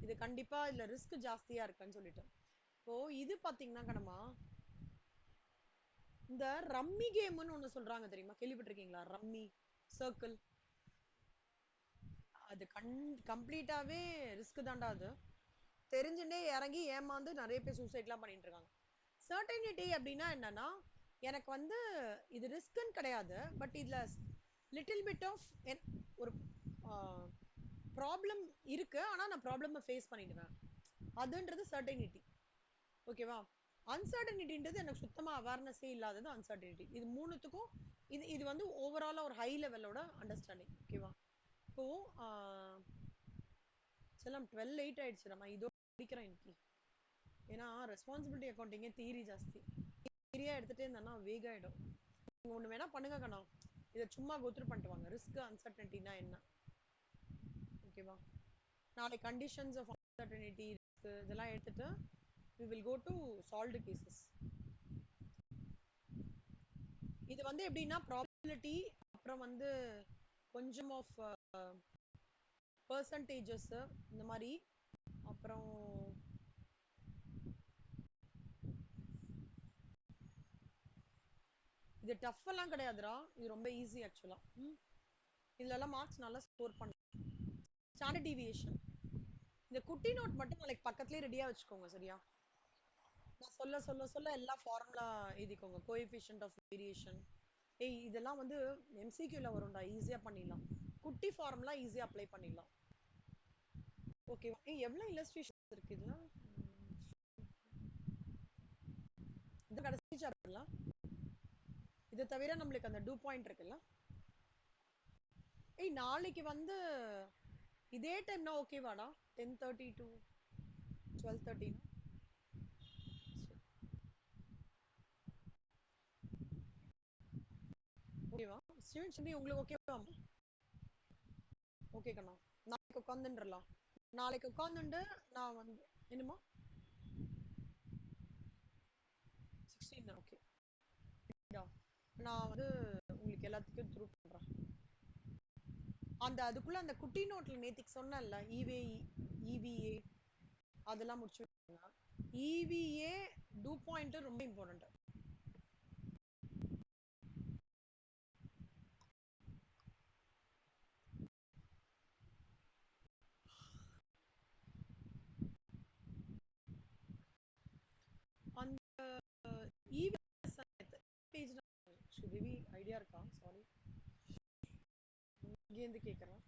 இது கண்டிப்பா இதுல ரிஸ்க் ஜாஸ்தியா இருக்குன்னு சொல்லிட்டு. இப்போ இது பாத்தீங்கன்னா கணமா, இந்த ரம்மி கேம்னு ஒண்ணு சொல்றாங்க தெரியுமா, கேள்விப்பட்டிருக்கீங்களா? ரம்மி சர்க்கிள், அது கம்ப்ளீட்டாவே ரிஸ்க் தான்டா. அது தெரிஞ்சுட்டே இறங்கி ஏமாந்து நிறைய பேர் சூசைட்லாம் பண்ணிட்டு இருக்காங்க. சர்டனிட்டி அப்படின்னா என்னன்னா, எனக்கு வந்து இது ரிஸ்க்னு கிடையாது, பட் இதுல லிட்டில் பிட் ஆஃப் ஒரு ப்ராப்ளம் இருக்கு, ஆனா நான் ப்ராப்ளம ஃபேஸ் பண்ணிடுவேன். அதுன்றது சர்டைனிட்டி. ஓகேவா? அன்சர்டனிட்டின்றது எனக்கு சுத்தமா அவேர்னஸே இல்லாதது அன்சர்டனிட்டி. இது மூணுத்துக்கும் இது இது வந்து ஓவராலா ஒரு ஹை லெவலோட அண்டர்ஸ்டாண்டிங். ஓகேவா? இப்போ செல்லம் 12:08 ஆயிடுச்சு. நம்ம இதோ முடிக்கிறேன் இன்னைக்கு. ஏன்னா ரெஸ்பான்சிபிலிட்டி அக்கௌண்டிங்கே தியரி ஜாஸ்தி. தியரியா எடுத்துட்டே இருந்தேன்னா வேக் ஆயிடும். நீங்க ஒண்ணு வேணா பண்ணுங்க கண்ணா. இதை சும்மா கோத்ரூ பண்ணிட்டு வாங்க. ரிஸ்க் அன்சர்டனிட்டினா என்ன? ஓகேவா? நாளை கண்டிஷன்ஸ் ஆஃப் அன்சர்டனிட்டி இதெல்லாம் எடுத்துட்டு we will go to solved cases. இது வந்து எப்படின்னா ப்ராபபிலிட்டி, அப்புறம் வந்து கொஞ்சம் ஆஃப் பெர்சன்டேஜஸ் இந்த மாதிரி, அப்புறம் இது டஃப் எல்லாம் கிடையாதுடா, இது ரொம்ப ஈஸி ஆக்சுவலா. இதுல எல்லாம் மார்க்ஸ் நல்லா ஸ்கோர் பண்ண. ஸ்டாண்டர்ட் டீவியேஷன் இந்த குட்டி நோட் மட்டும் நாளைக்கு பக்கத்துலயே ரெடியா வச்சுக்கோங்க. சரியா? நான் சொல்ல சொல்ல சொல்ல எல்லா ஃபார்முலா எழுதிக்கோங்க. Coefficient of variation. ஏய் இதெல்லாம் வந்து எம்சிக்யூல வரும்டா, ஈஸியா பண்ணிடலாம். குட்டி ஃபார்முலா ஈஸியா அப்ளை பண்ணிடலாம். ஓகே. எவ்வளவு இல்லஸ்ட்ரேஷன்ஸ் இருக்கு இதுல? இது கடைசி சாப்டர்ல. இதை தவிர நம்மளுக்கு அந்த 2 பாயிண்ட் இருக்குல்ல. ஏய் நாளைக்கு வந்து இதே டைம்னா ஓகேவாடா? 10:30 to 12:30. ஓகேவா? ஸ்டூடெண்ட்ஸ் உங்களுக்கு ஓகேவா? ஓகே கண்ணா, நாளைக்கு உட்காந்துன்றலாம். நாளைக்கு உட்காந்துண்டு நான் வந்து என்னமா 16 ஓகே. நான் வந்து உங்களுக்கு எல்லாத்துக்கும் த்ரூ பண்றேன். அந்த அதுக்குள்ள அந்த குட்டி நோட்ல நேத்திக்கு சொன்னேன்ல இவே இவிஏ அதெல்லாம் முடிச்சு விட்டுருங்க. இவிஏ 2 பாயிண்ட் ரொம்ப இம்பார்ட்டன்ட். அந்த இவி பேஜ் ஸ்ரீதேவி ஐடியா இருக்கா? சாரி, இங்கே இருந்து கேட்கறேன்.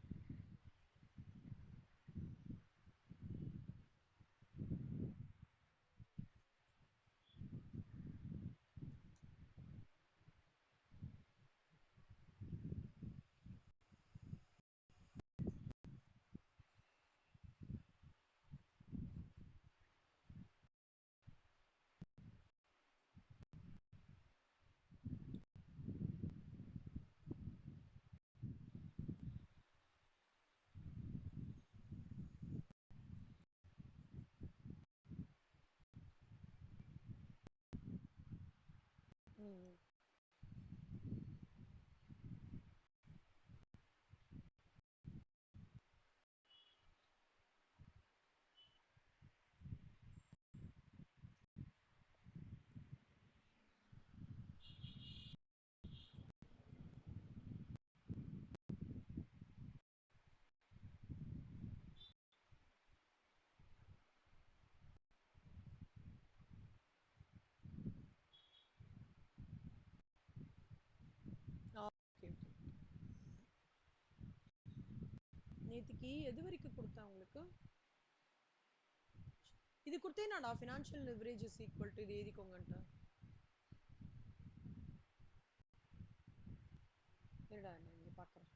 நேத்திக்கு எது வரைக்கும் கொடுத்தேன் உங்களுக்கு? இது கொடுத்தேனாடா, financial leverage is equal to இது எழுதிக்கோங்கன்ட்டு. இருடா நான் இங்க பாக்குறேன்.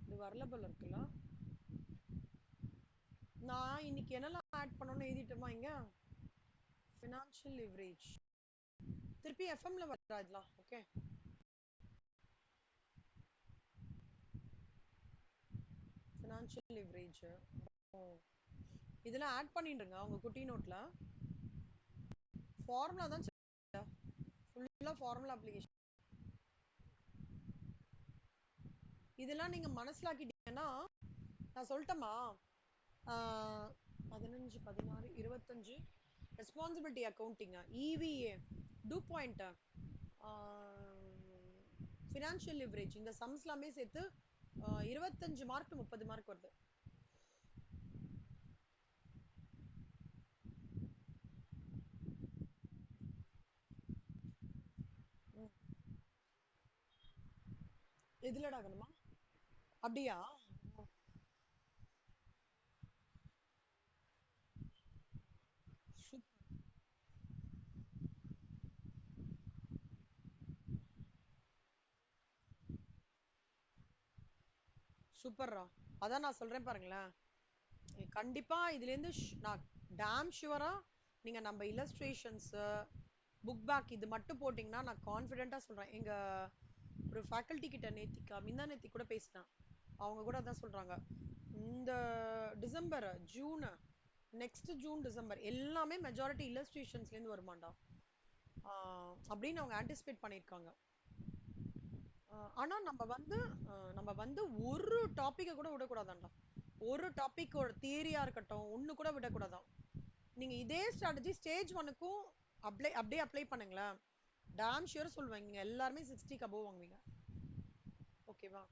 இது வரல போல இருக்குல்ல. நான் இன்னைக்கு என்னெல்லாம் ஆட் பண்ணணும்னு எழுதிட்டோமா இங்க? ஃபினான்ஷியல் லிவரேஜ் திருப்பி எஃப்எம்ல வரா இதெல்லாம். ஓகே, ஃபினான்ஷியல் லிவரேஜ் இதெல்லாம் ஆட் பண்ணிடுங்க உங்க குட்டி நோட்ல. ஃபார்முலா தான் ஃபுல்லா ஃபார்முலா அப்ளிகேஷன். இதெல்லாம் நீங்க மனசிலாக்கிட்டீங்கன்னா நான் சொல்லட்டமா? 15 16 25 responsibility accounting EVA 2 point financial leverage இந்த சம்ஸ் எல்லாமே சேர்த்து 25 மார்க் டு 30 மார்க் வருது. எதுலடா ஆகணுமா? அப்படியா? சூப்பர்ரா. அதான் நான் சொல்றேன் பாருங்களேன். கண்டிப்பா இதுல இருந்து நான் டேம் ஷுவரா நீங்க நம்ம இல்லஸ்ட்ரேஷன்ஸ் புக் பேக் இது மட்டும் போட்டீங்கன்னா நான் கான்ஃபிடென்ட்டா சொல்றேன். எங்க ஒரு ஃபேக்கல்டி கிட்ட நேத்திக்கா முந்தா நேத்தி கூட பேசினேன். அவங்க கூட அதான் சொல்றாங்க. இந்த December June next June December எல்லாமே மெஜாரிட்டி இல்லஸ்ட்ரேஷன்ஸ்ல இருந்து வருமாண்டா அப்படின்னு அவங்க ஆன்டிசிபேட் பண்ணியிருக்காங்க. ஆனா நம்ம வந்து ஒரு டாபிக்க கூட விடக்கூடாதாண்டா. ஒரு டாபிக் ஒரு தியரியா இருக்கட்டும் ஒண்ணு கூட விடக்கூடாதான். நீங்க இதே ஸ்ட்ராட்டஜி ஸ்டேஜ் ஒன்னுக்கும் அப்படியே அப்ளை பண்ணுங்களேன். டாம் ஷியூர் சொல்லுவேன் நீங்க எல்லாருமே 60க்கு அபோவ் வாங்குவீங்க. ஓகேவா?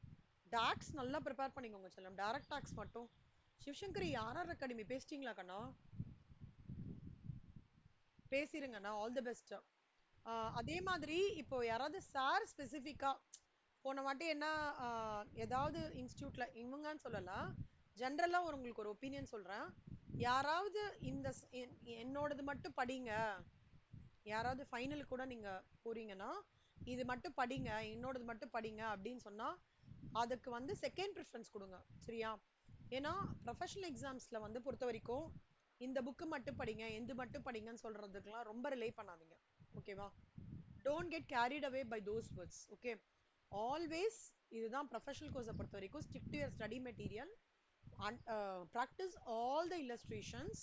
டாக்ஸ் நல்லா ப்ரிப்பேர் பண்ணிக்கோங்க செல்லம். டைரக்ட் டாக்ஸ் மட்டும் சிவசங்கரி ஆர்ஆர் அகாடமி பேசிட்டீங்களா கண்ணா? பேசிருங்கண்ணா. All the best. அதே மாதிரி இப்போ யாராவது சார் ஸ்பெசிஃபிக்கா போன வாட்டி என்ன ஏதாவது இன்ஸ்டியூட்ல இவங்கன்னு சொல்லலாம், ஜென்ரலா உங்களுக்கு ஒரு ஒப்பீனியன் சொல்றேன். யாராவது இந்த என்னோடது மட்டும் படிங்க, யாராவது ஃபைனல் கூட நீங்க போறீங்கன்னா இது மட்டும் படிங்க, என்னோடது மட்டும் படிங்க அப்படின்னு சொன்னா அதுக்கு வந்து செகண்ட் ப்ரிஃபரன்ஸ் கொடுங்க. சரியா? ஏன்னா ப்ரொஃபஷனல் எக்ஸாம்ஸ்ல வந்து பொறுத்த வரைக்கும் இந்த புக்கு மட்டும் படிங்க எந்த மட்டும் படிங்கன்னு சொல்றதுக்கெல்லாம் ரொம்ப ரிலே பண்ணாதீங்க. ஓகேவா? Don't get carried away by those words. Okay? Always இதுதான் ப்ரொஃபஷனல் கோர்ஸை பொறுத்த வரைக்கும் stick to your study material and practice all the illustrations,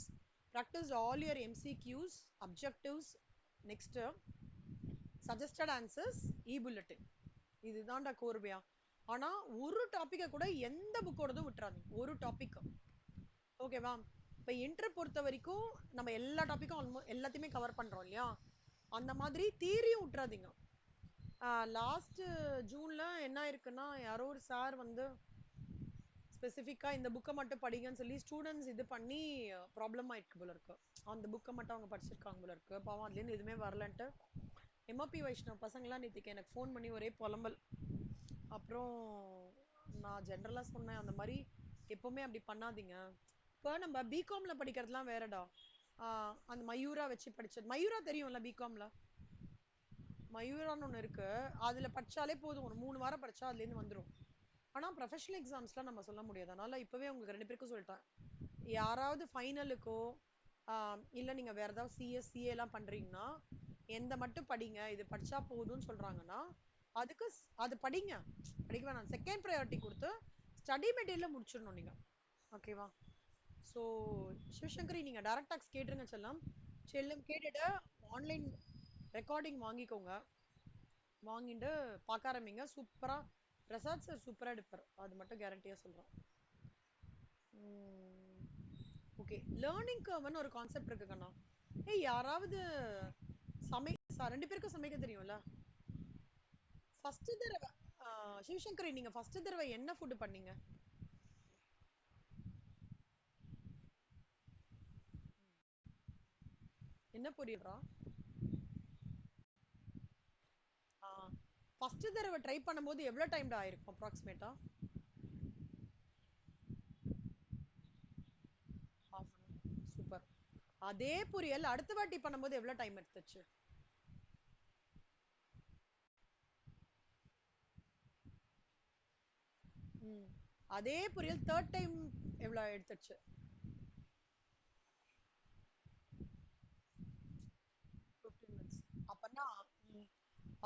practice all your MCQs, objectives, next suggested answers, e-bulletin. இதுதான்டா கோர்வையா. ஆனா ஒரு டாபிக்க கூட எந்த புக்கோடதும் விட்டுறாதீங்க. ஒரு டாபிக். ஓகேவா? இப்ப இன்டர் பொறுத்த வரைக்கும் நம்ம எல்லா டாபிக்கும் எல்லாத்தையுமே கவர் பண்றோம் இல்லையா? அந்த மாதிரி தியரியும் விட்டுறாதீங்க. லாஸ்ட் ஜூன்ல என்ன இருக்குன்னா யாரோ ஒரு சார் வந்து ஸ்பெசிஃபிக்கா இந்த புக்கை மட்டும் படிங்கன்னு சொல்லி ஸ்டூடெண்ட்ஸ் இது பண்ணி ப்ராப்ளம் ஆயிருக்கு போல இருக்கு. அந்த புக்கை மட்டும் அவங்க படிச்சிருக்காங்க போல இருக்கு. பாவம் அதுலேருந்து எதுவுமே வரலன்ட்டு எம்ஓபி வைஷ்ணவ் பசங்களாம் நேற்றுக்கு எனக்கு ஃபோன் பண்ணி ஒரே புலம்பல். அப்புறம் நான் ஜென்ரலாக சொன்னேன் அந்த மாதிரி எப்பவுமே அப்படி பண்ணாதீங்க. இப்போ நம்ம பிகாம்ல படிக்கிறதுலாம் வேறடா. அந்த மயூரா வச்சு படிச்சது. மயூரா தெரியும்ல பிகாம்ல? மயூரான்னு ஒன்று இருக்கு. அதுல படிச்சாலே போதும், ஒரு 3 வாரம் படிச்சா அதுலேருந்து வந்துடும். ஆனா ப்ரொஃபஷனல் எக்ஸாம்ஸ்லாம் நம்ம சொல்ல முடியாது. அதனால இப்பவே உங்களுக்கு 2 பேருக்கும் சொல்லிட்டேன். யாராவது ஃபைனலுக்கோ இல்ல நீங்க வேற ஏதாவது சிஎஸ்சிஏ எல்லாம் பண்றீங்கன்னா எந்த மட்டும் படிங்க இது படிச்சா போதும்னு சொல்றாங்கன்னா அதுக்கு அது படிங்க. படிக்க வேணாம். செகண்ட் ப்ரையாரிட்டி கொடுத்து ஸ்டடி மெட்டீரியல் முடிச்சிடணும் நீங்க. ஓகேவா? ஸோ சிவசங்கரி நீங்க டைரக்ட் டாக்ஸ் கேட்டுருங்க செல்லம். செல்லம் கேட்டுட்டு ஆன்லைன் ரெக்கார்டிங் வாங்கிக்கோங்க. வாங்கிட்டு பார்க்க ஆரம்பிங்க. சூப்பரா பிரசாத் சார் சூப்பரா எடுப்பார். அது மட்டும் கேரண்டியா சொல்றேன். ஓகே. லேர்னிங் கர்வ்னு ஒரு கான்செப்ட் இருக்கு கண்ணா. ஏய் யாராவது சமை 2 பேருக்கும் சமைக்க தெரியும்ல? ஃபர்ஸ்ட் தடவை சிவசங்கரி நீங்க ஃபர்ஸ்ட் தடவை என்ன ஃபுட் பண்ணீங்க? என்ன பொரியல்ரா? ஃபர்ஸ்ட் தடவை ட்ரை பண்ணும்போது எவ்வளவு டைம்ல ஆயிருக்கும் அப்ராக்சிமேட்டா? சூப்பர். அதே பொரியல் அடுத்த வாட்டி பண்ணும்போது எவ்வளவு டைம் எடுத்துச்சு? அதே பொரியல் தேர்ட் டைம் எவ்வளவு எடுத்துச்சு? 15 minutes. அப்பனா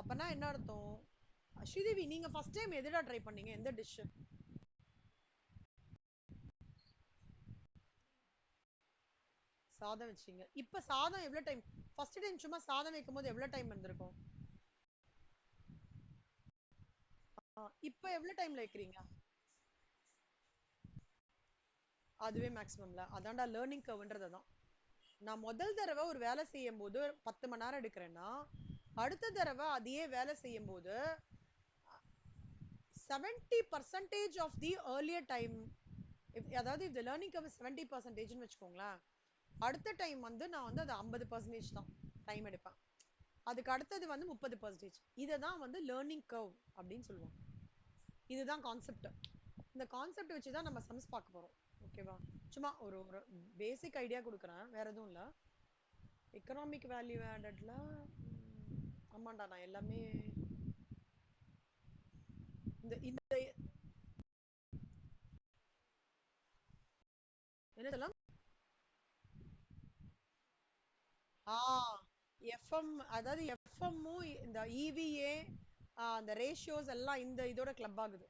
அப்பனா என்ன அர்த்தம்? ஸ்ரீதேவி நீங்க ஃபர்ஸ்ட் டைம் எதுடா ட்ரை பண்ணீங்க? எந்த டிஷ்? சாதம் வச்சீங்க. இப்ப சாதம் எவ்வளவு டைம்? ஃபர்ஸ்ட் டைம் சும்மா சாதம் வைக்கும்போது எவ்வளவு டைம் இருந்திருக்கும்? இப்ப எவ்வளவு டைம்ல வைக்கிறீங்க? அதுவே மேக்ஸிமம்ல. அதான்டா லேர்னிங் கர்வ்ன்றது அதான். நான் முதல் தடவை ஒரு வேலை செய்யும் போது 10 மணி நேரம் எடுக்கிறேன்னா அடுத்த தடவை அதையே வேலை செய்யும் போது 70% ஆஃப் தி ஏர்லியர் டைம், அதாவது இந்த லேர்னிங் கர்வ் 70% வச்சுக்கோங்களேன். அடுத்த டைம் வந்து நான் வந்து அது 50% தான் டைம் எடுப்பேன். அதுக்கு அடுத்தது வந்து 30%. இதை தான் வந்து லேர்னிங் கர்வ் அப்படின்னு சொல்லுவாங்க. இதுதான் கான்செப்ட். இந்த கான்செப்ட் வச்சு தான் நம்ம சம்ஸ் பார்க்க போறோம். ஓகேவா? சும்மா ஒரு ஒரு பேசிக் ஐடியா குடுக்குறேன். வேற எதுவும் இல்ல. எக்கனாமிக் வேல்யூ ஆடட்ல ஆமாண்டா நான் எல்லாமே இந்த இந்த என்ன சொல்லலாம்? ஆ எஃப்எம், அதாவது எஃப்எம்மும் இந்த இவிஏ அந்த ரேஷியோஸ் எல்லாம் இந்த இதோட கிளப் ஆகுது.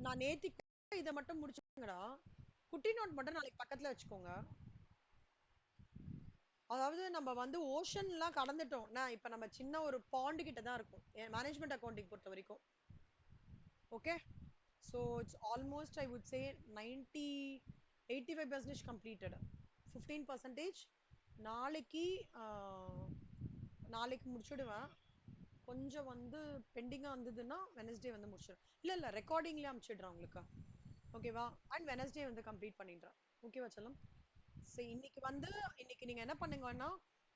நான் நேத்திக்கு இதை மட்டும் முடிச்சுங்கடா. குட்டி நோட் மட்டும் நாளைக்கு பக்கத்துல வச்சுக்கோங்க. அதாவது நம்ம வந்து ஓஷன்லாம் கடந்துட்டோம். இப்ப நம்ம சின்ன ஒரு பாண்ட் கிட்ட தான் இருக்கும் மேனேஜ்மெண்ட் அக்கௌண்டிங் பொறுத்த வரைக்கும். Okay, so it's almost I would say 90 85% completed. 15% நாளைக்கு நாளைக்கு முடிச்சுடுவேன். கொஞ்சம் வந்து பெண்டிங்கா வந்ததுன்னா வெனஸ்டே வந்து முடிச்சிடும். இல்ல ரெக்கார்டிங்லயே அனுப்பிச்சிடுறேன் உங்களுக்கு. ஓகேவா? அண்ட் வெனஸ்டே வந்து கம்ப்ளீட் பண்ணிடுறேன். ஓகேவா செல்லம்? சரி, இன்னைக்கு நீங்க என்ன பண்ணுங்கன்னா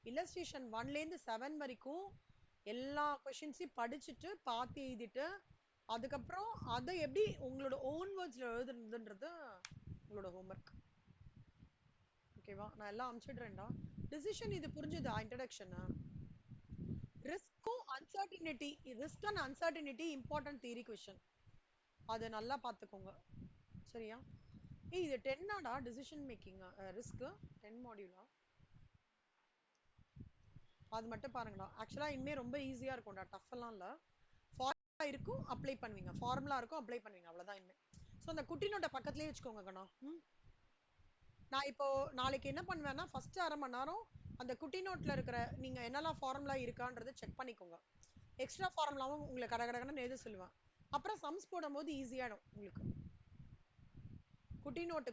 இல்லஸ்ட்ரேஷன் 1ல இருந்து 7 வரைக்கும் எல்லா கொஸ்டின்ஸையும் படிச்சுட்டு பார்த்து எழுதிட்டு அதுக்கப்புறம் அதை எப்படி உங்களோட ஓன் வேர்ட்ஸ்ல எழுதுறதுன்றது உங்களோட ஹோம்ஒர்க். ஓகேவா? நான் எல்லாம் அனுப்பிச்சிடுறேன்டா. டிசிஷன் இது புரிஞ்சுதா? இன்ட்ரடக்ஷன். ரிஸ்க்கும் uncertainty, risk and uncertainty important theory question. அதை நல்லா பார்த்துக்கோங்க. சரியா? இது 10 ஆடா டிசிஷன் மேக்கிங் ரிஸ்க் 10 மாடியூலா? அது மட்டும் பாருங்கடா. ஆக்சுவலா இனிமே ரொம்ப ஈஸியா இருக்கும்டா, டஃப் எல்லாம் இல்ல. ஃபார்முலா இருக்கும் அப்ளை பண்ணுவீங்க, ஃபார்முலா இருக்கும் அப்ளை பண்ணுவீங்க, அவ்வளவுதான் இனிமே. ஸோ அந்த குட்டி நோட்டை பக்கத்துலயே வச்சுக்கோங்க கண்ணா. நான் இப்போ நாளைக்கு என்ன பண்ணுவேன்னா ஃபர்ஸ்ட் 1/2 மணி நேரம் அந்த குட்டி நோட்ல இருக்கிற நீங்க என்னெல்லாம் ஃபார்முலா இருக்கான்றதை செக் பண்ணிக்கோங்க. எக்ஸ்ட்ரா ஃபார்முலாவும் உங்களை கடகடன்னு எழுத சொல்லுவேன். அப்புறம் சம்ஸ் போடும்போது ஈஸியாயிடும் உங்களுக்கு.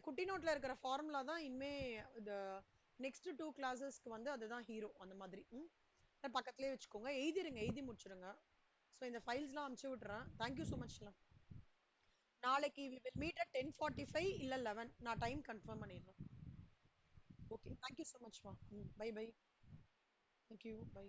குட்டி நோட்ல இருக்கிற ஃபார்முலா தான் இனிமே இந்த நெக்ஸ்ட் 2 கிளாஸஸ்க்கு வந்து அதுதான் ஹீரோ அந்த மாதிரி. பக்கத்துலயே வச்சுக்கோங்க, எழுதிருங்க, எழுதி முடிச்சிருங்க. ஸோ இந்த ஃபைல்ஸ்லாம் அனுப்பிச்சு விட்டுறேன். Thank you so much. நாளைக்கு we will meet at 10:45 இல்ல 11. நான் டைம் கன்ஃபார்ம் பண்ணிடுறேன். ஓகே, தேங்க்யூ ஸோ மச் மா. Bye bye. Thank you, by.